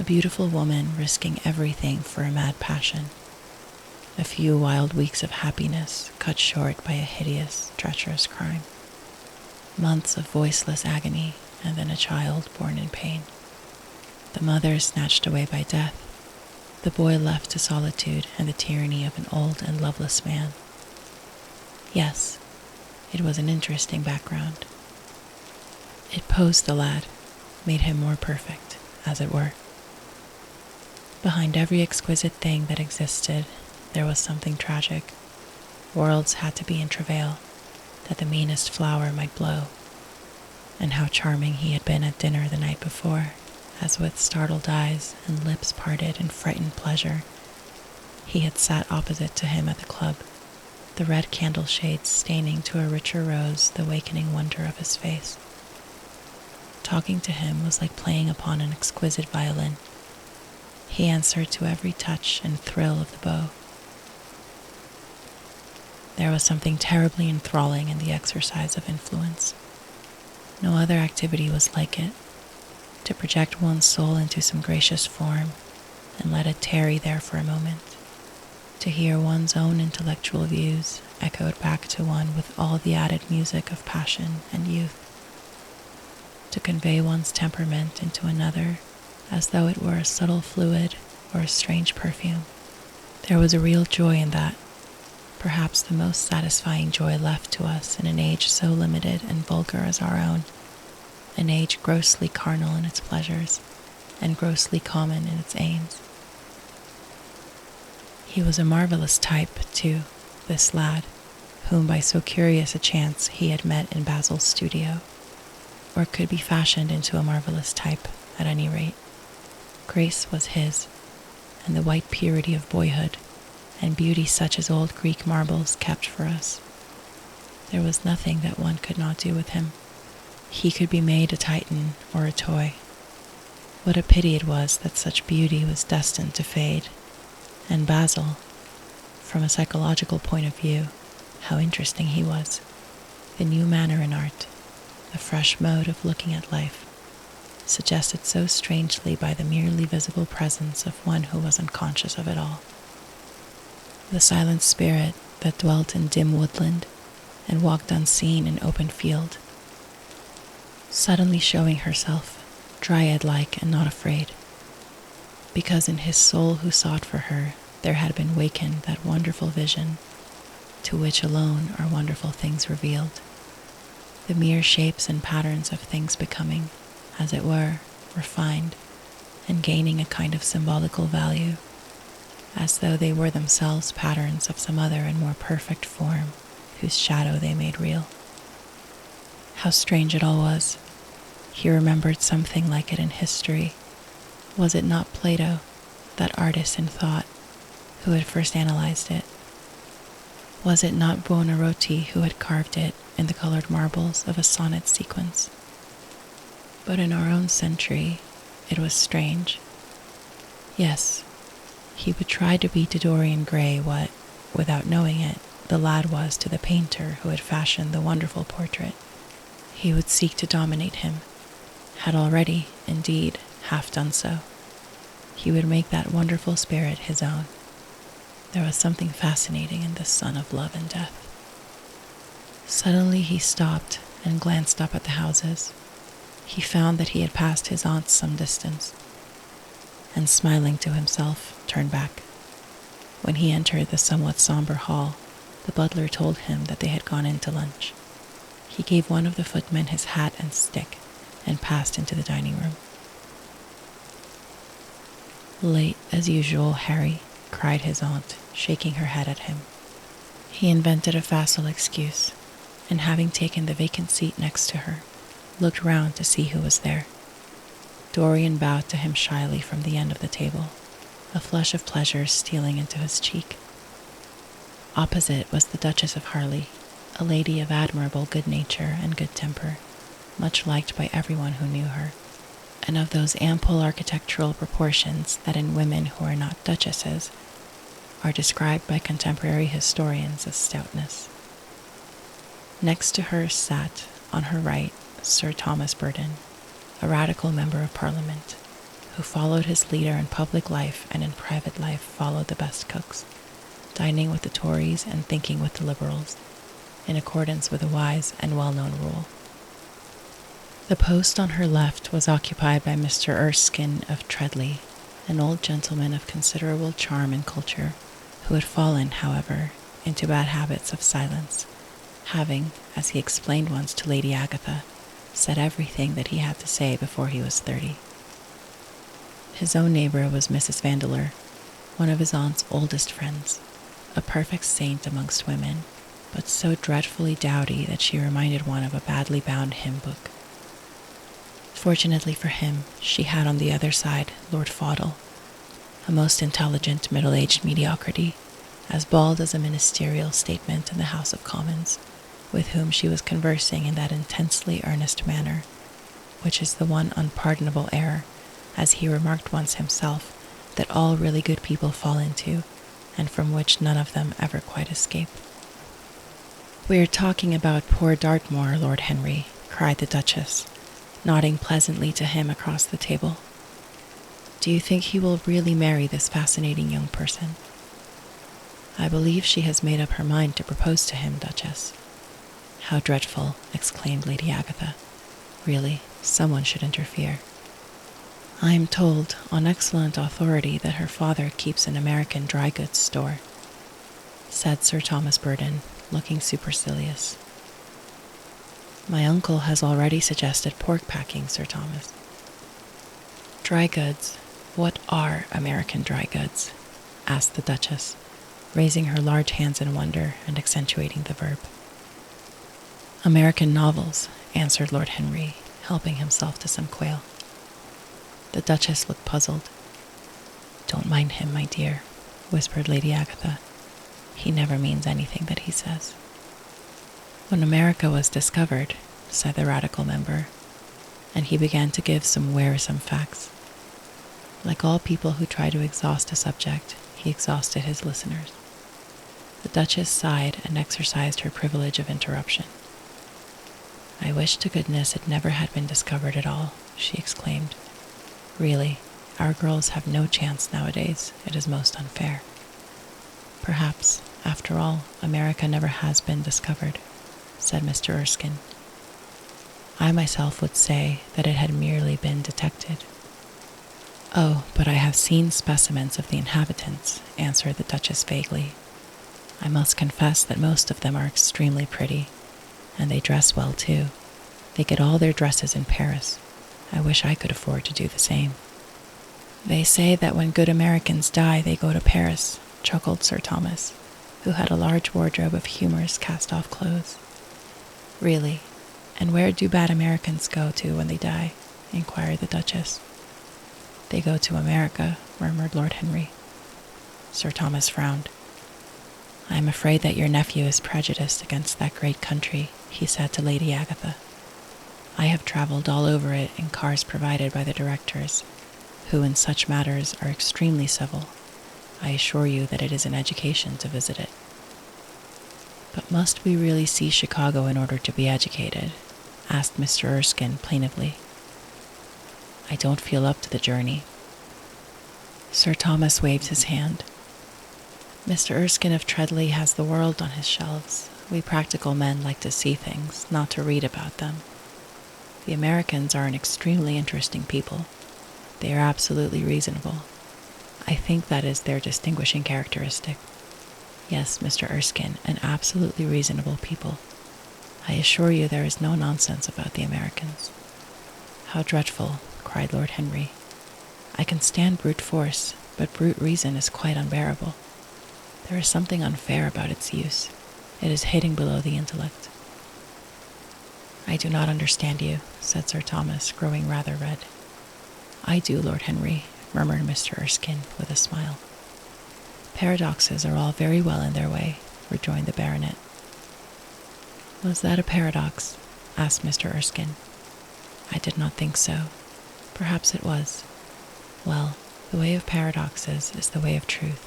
A beautiful woman risking everything for a mad passion. A few wild weeks of happiness cut short by a hideous, treacherous crime. Months of voiceless agony, and then a child born in pain. The mother snatched away by death. The boy left to solitude and the tyranny of an old and loveless man. Yes, it was an interesting background. It posed the lad, made him more perfect, as it were. Behind every exquisite thing that existed, there was something tragic. Worlds had to be in travail, that the meanest flower might blow. And how charming he had been at dinner the night before, as with startled eyes and lips parted in frightened pleasure, he had sat opposite to him at the club, the red candle shades staining to a richer rose the wakening wonder of his face. Talking to him was like playing upon an exquisite violin. He answered to every touch and thrill of the bow. There was something terribly enthralling in the exercise of influence. No other activity was like it. To project one's soul into some gracious form and let it tarry there for a moment. To hear one's own intellectual views echoed back to one with all the added music of passion and youth. To convey one's temperament into another as though it were a subtle fluid or a strange perfume. There was a real joy in that, perhaps the most satisfying joy left to us in an age so limited and vulgar as our own, an age grossly carnal in its pleasures and grossly common in its aims. He was a marvelous type, too, this lad, whom by so curious a chance he had met in Basil's studio, or could be fashioned into a marvelous type, at any rate. Grace was his, and the white purity of boyhood, and beauty such as old Greek marbles kept for us. There was nothing that one could not do with him. He could be made a Titan or a toy. What a pity it was that such beauty was destined to fade. And Basil, from a psychological point of view, how interesting he was. The new manner in art, the fresh mode of looking at life, suggested so strangely by the merely visible presence of one who was unconscious of it all. The silent spirit that dwelt in dim woodland and walked unseen in open field, suddenly showing herself, dryad-like and not afraid, because in his soul who sought for her there had been wakened that wonderful vision, to which alone are wonderful things revealed, the mere shapes and patterns of things becoming, as it were, refined, and gaining a kind of symbolical value, as though they were themselves patterns of some other and more perfect form, whose shadow they made real. How strange it all was. He remembered something like it in history. Was it not Plato, that artist in thought, who had first analyzed it? Was it not Buonarroti who had carved it in the colored marbles of a sonnet sequence? But in our own century, it was strange. Yes, he would try to be to Dorian Gray what, without knowing it, the lad was to the painter who had fashioned the wonderful portrait. He would seek to dominate him, had already, indeed, half done so. He would make that wonderful spirit his own. There was something fascinating in this son of love and death. Suddenly he stopped and glanced up at the houses. He found that he had passed his aunt's some distance, and smiling to himself, turned back. When he entered the somewhat somber hall, the butler told him that they had gone in to lunch. He gave one of the footmen his hat and stick, and passed into the dining room. "Late as usual, Harry," cried his aunt, shaking her head at him. He invented a facile excuse, and having taken the vacant seat next to her, looked round to see who was there. Dorian bowed to him shyly from the end of the table, a flush of pleasure stealing into his cheek. Opposite was the Duchess of Harley, a lady of admirable good nature and good temper, much liked by everyone who knew her, and of those ample architectural proportions that in women who are not duchesses are described by contemporary historians as stoutness. Next to her sat, on her right, Sir Thomas Burton, a radical member of Parliament, who followed his leader in public life and in private life followed the best cooks, dining with the Tories and thinking with the Liberals, in accordance with a wise and well-known rule. The post on her left was occupied by Mr. Erskine of Treadley, an old gentleman of considerable charm and culture, who had fallen, however, into bad habits of silence, having, as he explained once to Lady Agatha, said everything that he had to say before he was 30. His own neighbor was Mrs. Vandeleur, one of his aunt's oldest friends, a perfect saint amongst women, but so dreadfully dowdy that she reminded one of a badly bound hymn book. Fortunately for him, she had on the other side Lord Faudel, a most intelligent middle-aged mediocrity, as bald as a ministerial statement in the House of Commons, with whom she was conversing in that intensely earnest manner, which is the one unpardonable error, as he remarked once himself, that all really good people fall into, and from which none of them ever quite escape. "We are talking about poor Dartmoor, Lord Henry," cried the Duchess, nodding pleasantly to him across the table. "Do you think he will really marry this fascinating young person?" "I believe she has made up her mind to propose to him, Duchess." "How dreadful!" exclaimed Lady Agatha. "Really, someone should interfere." "I am told, on excellent authority, that her father keeps an American dry goods store," said Sir Thomas Burden, looking supercilious. "My uncle has already suggested pork packing, Sir Thomas." "Dry goods? What are American dry goods?" asked the Duchess, raising her large hands in wonder and accentuating the verb. "American novels," answered Lord Henry, helping himself to some quail. The Duchess looked puzzled. "Don't mind him, my dear," whispered Lady Agatha. "He never means anything that he says." "When America was discovered," said the Radical member, and he began to give some wearisome facts. Like all people who try to exhaust a subject, he exhausted his listeners. The Duchess sighed and exercised her privilege of interruption. "I wish to goodness it never had been discovered at all," she exclaimed. "Really, our girls have no chance nowadays. It is most unfair. Perhaps, after all, America never has been discovered," said Mr. Erskine. "I myself would say that it had merely been detected." "Oh, but I have seen specimens of the inhabitants," answered the Duchess vaguely. "I must confess that most of them are extremely pretty, and they dress well too. They get all their dresses in Paris. I wish I could afford to do the same." "They say that when good Americans die, they go to Paris," chuckled Sir Thomas, who had a large wardrobe of humorous cast-off clothes. "Really? And where do bad Americans go to when they die?" inquired the Duchess. "They go to America," murmured Lord Henry. Sir Thomas frowned. "I am afraid that your nephew is prejudiced against that great country," he said to Lady Agatha. "I have traveled all over it in cars provided by the directors, who in such matters are extremely civil. I assure you that it is an education to visit it." "But must we really see Chicago in order to be educated?" asked Mr. Erskine plaintively. "I don't feel up to the journey." Sir Thomas waved his hand. "Mr. Erskine of Treadley has the world on his shelves. We practical men like to see things, not to read about them. The Americans are an extremely interesting people. They are absolutely reasonable. I think that is their distinguishing characteristic. Yes, Mr. Erskine, an absolutely reasonable people. I assure you there is no nonsense about the Americans." "How dreadful," cried Lord Henry. "I can stand brute force, but brute reason is quite unbearable. There is something unfair about its use. It is hitting below the intellect." "I do not understand you," said Sir Thomas, growing rather red. "I do, Lord Henry," murmured Mr. Erskine with a smile. "Paradoxes are all very well in their way," rejoined the baronet. "Was that a paradox?" asked Mr. Erskine. "I did not think so. Perhaps it was. Well, the way of paradoxes is the way of truth.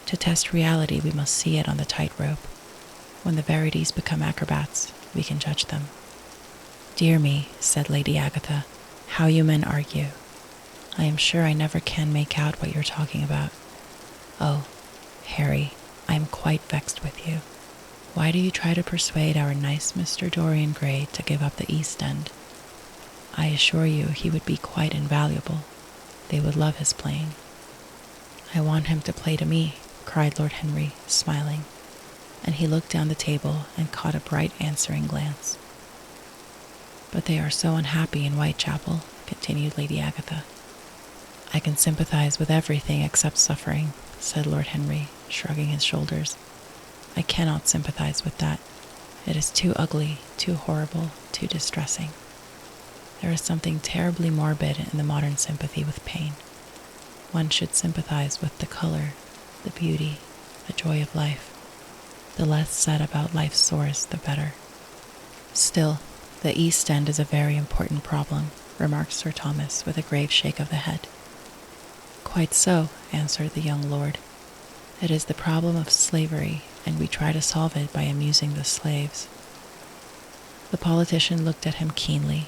To test reality, we must see it on the tightrope. When the verities become acrobats, we can judge them." "Dear me," said Lady Agatha, "how you men argue. I am sure I never can make out what you're talking about. Oh, Harry, I am quite vexed with you. Why do you try to persuade our nice Mr. Dorian Gray to give up the East End? I assure you he would be quite invaluable. They would love his playing." "I want him to play to me," cried Lord Henry, smiling, and he looked down the table and caught a bright answering glance. "But they are so unhappy in Whitechapel," continued Lady Agatha. "I can sympathize with everything except suffering," said Lord Henry, shrugging his shoulders. "I cannot sympathize with that. It is too ugly, too horrible, too distressing. There is something terribly morbid in the modern sympathy with pain. One should sympathize with the color, the beauty, the joy of life. The less said about life's source, the better. Still, the East End is a very important problem, remarked Sir Thomas with a grave shake of the head. Quite so, answered the young lord. It is the problem of slavery, and we try to solve it by amusing the slaves. The politician looked at him keenly.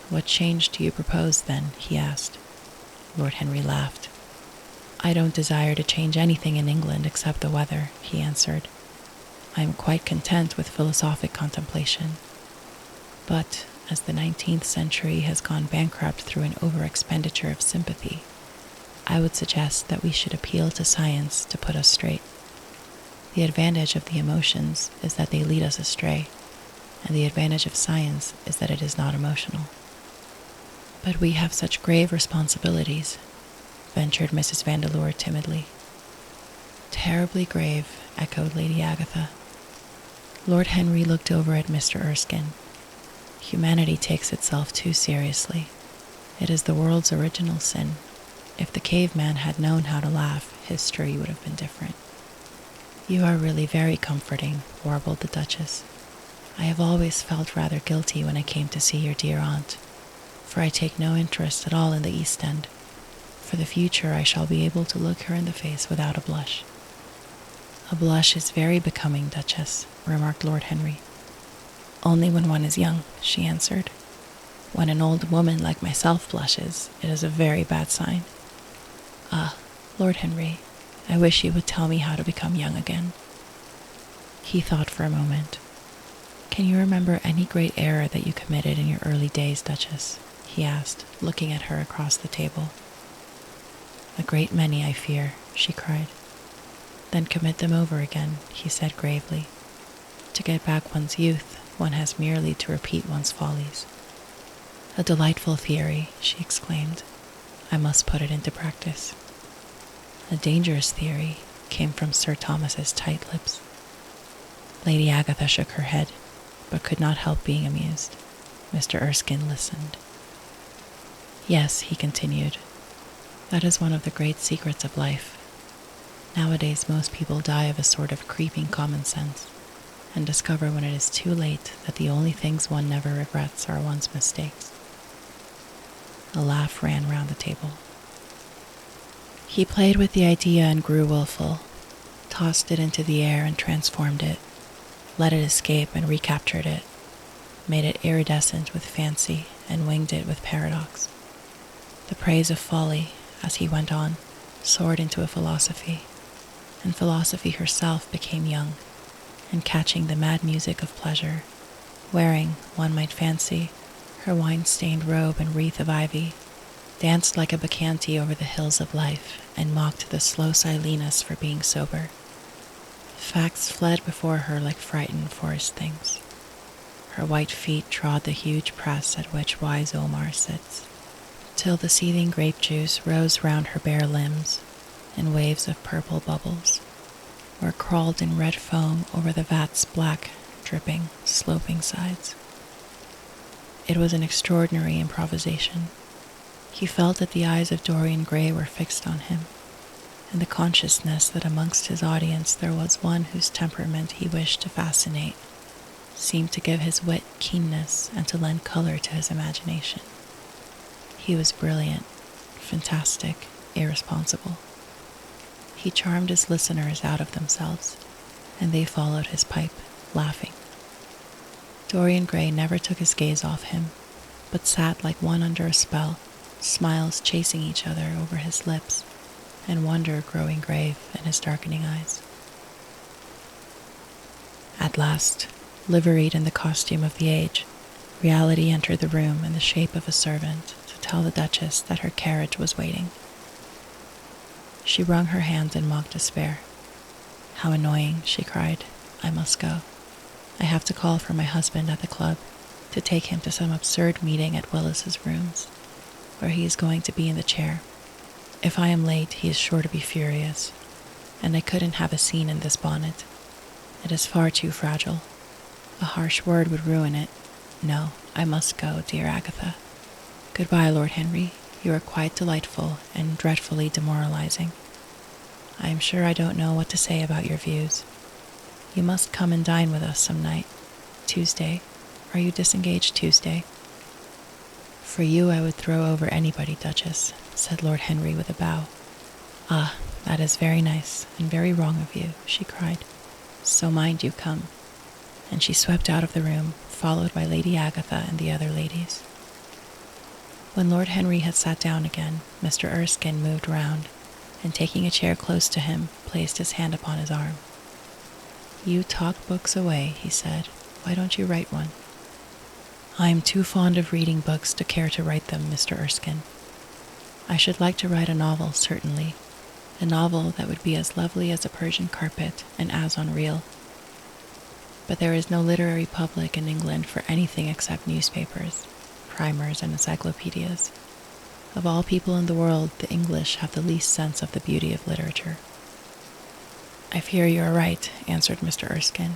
What change do you propose, then? He asked. Lord Henry laughed. I don't desire to change anything in England except the weather, he answered. I am quite content with philosophic contemplation. But, as the 19th century has gone bankrupt through an over-expenditure of sympathy, I would suggest that we should appeal to science to put us straight. The advantage of the emotions is that they lead us astray, and the advantage of science is that it is not emotional. But we have such grave responsibilities, ventured Mrs. Vandeleur timidly. Terribly grave, echoed Lady Agatha. Lord Henry looked over at Mr. Erskine. Humanity takes itself too seriously. It is the world's original sin. If the caveman had known how to laugh, his story would have been different. You are really very comforting, warbled the Duchess. I have always felt rather guilty when I came to see your dear aunt, for I take no interest at all in the East End. For the future I shall be able to look her in the face without a blush. A blush is very becoming, Duchess, remarked Lord Henry. Only when one is young, she answered. When an old woman like myself blushes, it is a very bad sign. Ah, Lord Henry, I wish you would tell me how to become young again. He thought for a moment. Can you remember any great error that you committed in your early days, Duchess? He asked, looking at her across the table. A great many, I fear, she cried. Then commit them over again, he said gravely. To get back one's youth, one has merely to repeat one's follies. A delightful theory, she exclaimed. I must put it into practice. A dangerous theory came from Sir Thomas's tight lips. Lady Agatha shook her head, but could not help being amused. Mr. Erskine listened. Yes, he continued, that is one of the great secrets of life. Nowadays most people die of a sort of creeping common sense, and discover when it is too late that the only things one never regrets are one's mistakes. A laugh ran round the table. He played with the idea and grew willful, tossed it into the air and transformed it, let it escape and recaptured it, made it iridescent with fancy and winged it with paradox. The praise of folly, as he went on, soared into a philosophy, and philosophy herself became young, and catching the mad music of pleasure, wearing, one might fancy, her wine-stained robe and wreath of ivy, danced like a bacchante over the hills of life, and mocked the slow Silenus for being sober. Facts fled before her like frightened forest things. Her white feet trod the huge press at which wise Omar sits, till the seething grape juice rose round her bare limbs in waves of purple bubbles, or crawled in red foam over the vat's black, dripping, sloping sides. It was an extraordinary improvisation. He felt that the eyes of Dorian Gray were fixed on him, and the consciousness that amongst his audience there was one whose temperament he wished to fascinate seemed to give his wit keenness and to lend color to his imagination. He was brilliant, fantastic, irresponsible. He charmed his listeners out of themselves, and they followed his pipe, laughing. Dorian Gray never took his gaze off him, but sat like one under a spell, smiles chasing each other over his lips, and wonder growing grave in his darkening eyes. At last, liveried in the costume of the age, reality entered the room in the shape of a servant to tell the Duchess that her carriage was waiting. She wrung her hands in mock despair. How annoying, she cried. I must go. I have to call for my husband at the club, to take him to some absurd meeting at Willis's rooms, where he is going to be in the chair. If I am late, he is sure to be furious, and I couldn't have a scene in this bonnet. It is far too fragile. A harsh word would ruin it. No, I must go, dear Agatha. Goodbye, Lord Henry. You are quite delightful and dreadfully demoralizing. I am sure I don't know what to say about your views. You must come and dine with us some night. Tuesday. Are you disengaged Tuesday? For you I would throw over anybody, Duchess, said Lord Henry with a bow. Ah, that is very nice and very wrong of you, she cried. So mind you come. And she swept out of the room, followed by Lady Agatha and the other ladies. When Lord Henry had sat down again, Mr. Erskine moved round, and taking a chair close to him, placed his hand upon his arm. You talk books away, he said. Why don't you write one? I am too fond of reading books to care to write them, Mr. Erskine. I should like to write a novel, certainly. A novel that would be as lovely as a Persian carpet and as unreal. But there is no literary public in England for anything except newspapers, primers, and encyclopedias. Of all people in the world, the English have the least sense of the beauty of literature. I fear you are right, answered Mr. Erskine.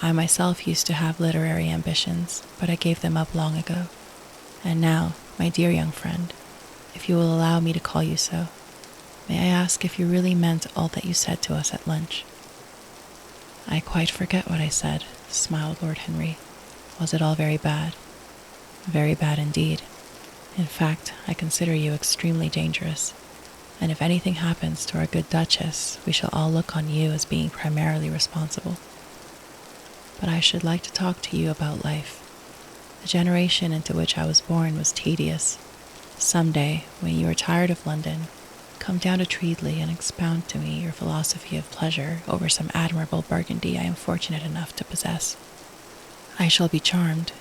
I myself used to have literary ambitions, but I gave them up long ago. And now, my dear young friend, if you will allow me to call you so, may I ask if you really meant all that you said to us at lunch? I quite forget what I said, smiled Lord Henry. Was it all very bad? Very bad indeed. In fact, I consider you extremely dangerous, and if anything happens to our good Duchess, we shall all look on you as being primarily responsible. But I should like to talk to you about life. The generation into which I was born was tedious. Some day, when you are tired of London, come down to Treadley and expound to me your philosophy of pleasure over some admirable Burgundy I am fortunate enough to possess. I shall be charmed.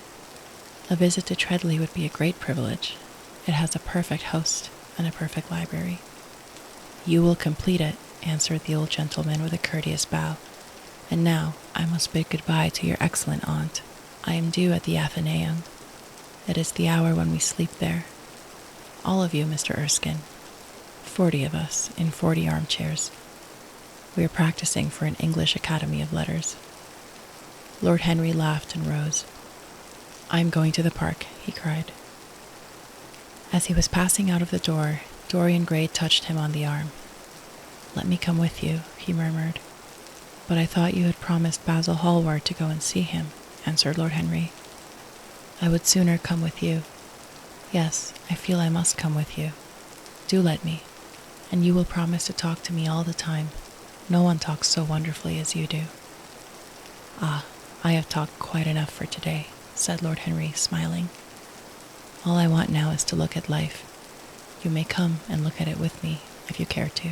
A visit to Treadley would be a great privilege. It has a perfect host and a perfect library. You will complete it, answered the old gentleman with a courteous bow. And now I must bid goodbye to your excellent aunt. I am due at the Athenaeum. It is the hour when we sleep there. All of you, Mr. Erskine. 40 of us, in 40 armchairs. We are practicing for an English Academy of Letters. Lord Henry laughed and rose. I am going to the park, he cried. As he was passing out of the door, Dorian Gray touched him on the arm. Let me come with you, he murmured. But I thought you had promised Basil Hallward to go and see him, answered Lord Henry. I would sooner come with you. Yes, I feel I must come with you. Do let me, and you will promise to talk to me all the time. No one talks so wonderfully as you do. Ah, I have talked quite enough for today, said Lord Henry, smiling. All I want now is to look at life. You may come and look at it with me, if you care to.